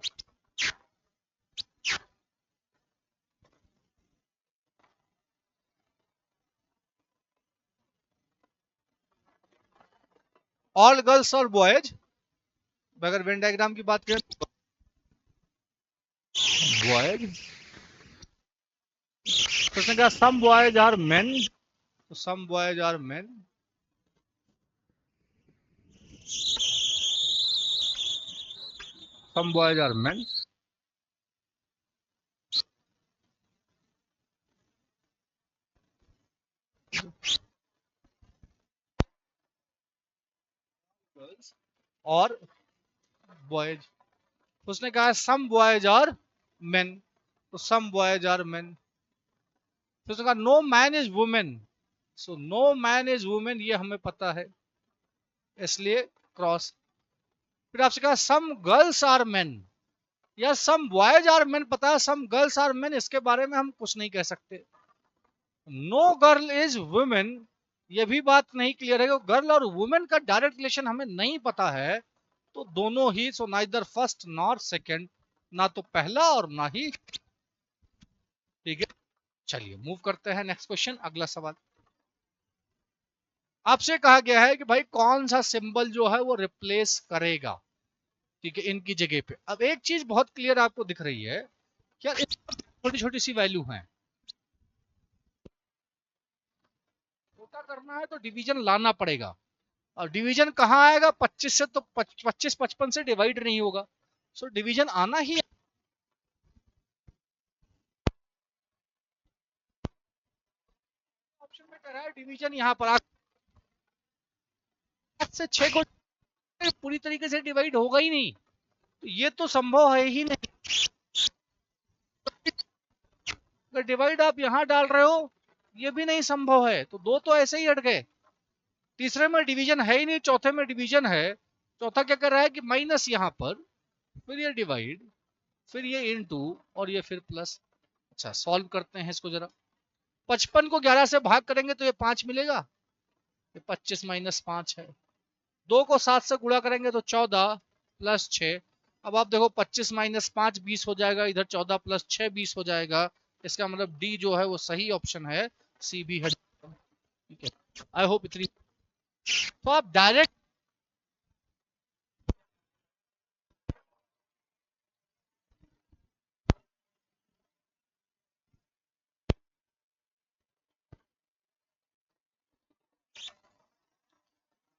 ऑल गर्ल्स और बॉयज, अगर वेन डायग्राम की बात करें बॉयज, तो उसने कहा सम बॉयज आर मेन, तो some boys are men, some boys are men, और बॉयज, उसने कहा सम बॉयज आर मेन, तो सम बॉयज आर मेन, फिर उसने कहा no man is woman, so no man is woman, ये हमें पता है इसलिए क्रॉस। फिर आपसे कहा सम गर्ल्स आर मेन, या सम बॉयज आर मेन पता है, सम गर्ल्स आर मेन इसके बारे में हम कुछ नहीं कह सकते। नो गर्ल इज वुमेन, ये भी बात नहीं क्लियर है, गर्ल और वुमेन का डायरेक्ट रिलेशन हमें नहीं पता है, तो दोनों ही, so neither first nor second, ना तो पहला और ना ही, ठीक है। चलिए मूव करते हैं नेक्स्ट क्वेश्चन, अगला सवाल। आपसे कहा गया है कि भाई कौन सा सिंबल जो है वो रिप्लेस करेगा, ठीक है, इनकी जगह पे। अब एक चीज बहुत क्लियर आपको दिख रही है, क्या छोटी छोटी सी वैल्यू है, छोटा करना है तो डिवीजन लाना पड़ेगा, और डिवीजन कहाँ आएगा, 25 से, तो 25 55 से डिवाइड नहीं होगा, सो डिवीजन आना ही, ऑप्शन में कह रहा है डिवीजन यहाँ पर 8 से 6 को पूरी तरीके से डिवाइड होगा ही नहीं, तो ये तो संभव है ही नहीं। अगर डिवाइड आप यहाँ डाल रहे हो ये भी नहीं संभव है, तो दो तो ऐसे ही हट गए, तीसरे में डिवीजन है ही नहीं, चौथे में डिवीजन है, चौथा क्या कर रहा है कि माइनस यहाँ पर, फिर ये डिवाइड, फिर ये इनटू, और ये फिर प्लस। अच्छा सॉल्व करते हैं इसको जरा, 55 को 11 से भाग करेंगे तो ये 5 मिलेगा, ये 25 माइनस 5 है, 2 को 7 से गुणा करेंगे तो 14 प्लस 6, अब आप देखो 25 माइनस 5 20 हो जाएगा, इधर 14 प्लस 6 20 हो जाएगा, इसका मतलब डी जो है वो सही ऑप्शन है, सी भी है, ठीक है। आई होप इतनी, तो आप डायरेक्ट,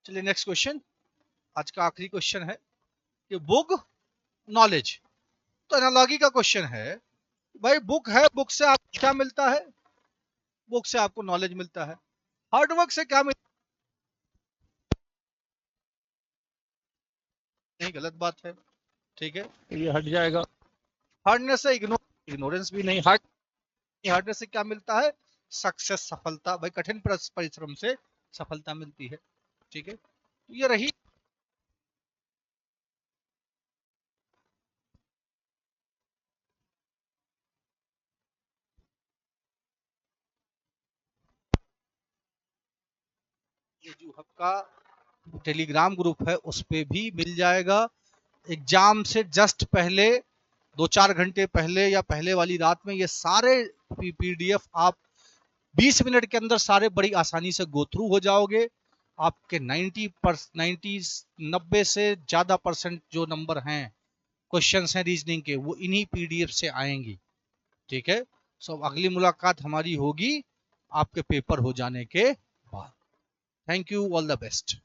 चलिए नेक्स्ट क्वेश्चन, आज का आखिरी क्वेश्चन है कि बुक नॉलेज, तो एनालॉजी का क्वेश्चन है, भाई बुक है, बुक से आपको क्या मिलता है, बुक से आपको नॉलेज मिलता है, हार्डवर्क से क्या मिलता है, नहीं गलत बात है, ठीक है, ये हट जाएगा, हार्डनेस से इग्नोरेंस भी नहीं, हार्डनेस से क्या मिलता है, सक्सेस सफलता, भाई कठिन परिश्रम से सफलता मिलती है, ठीक है, तो ये रही, ये जो आपका टेलीग्राम ग्रुप है उस पे भी मिल जाएगा, एग्जाम से जस्ट पहले 2-4 घंटे पहले या पहले वाली रात में ये सारे पीडीएफ आप 20 मिनट के अंदर सारे बड़ी आसानी से गो थ्रू हो जाओगे, आपके 90 से ज्यादा % जो नंबर हैं क्वेश्चंस हैं रीजनिंग के वो इन्हीं पीडीएफ से आएंगी, ठीक है। सो अगली मुलाकात हमारी होगी आपके पेपर हो जाने के बाद। Thank you, all the best.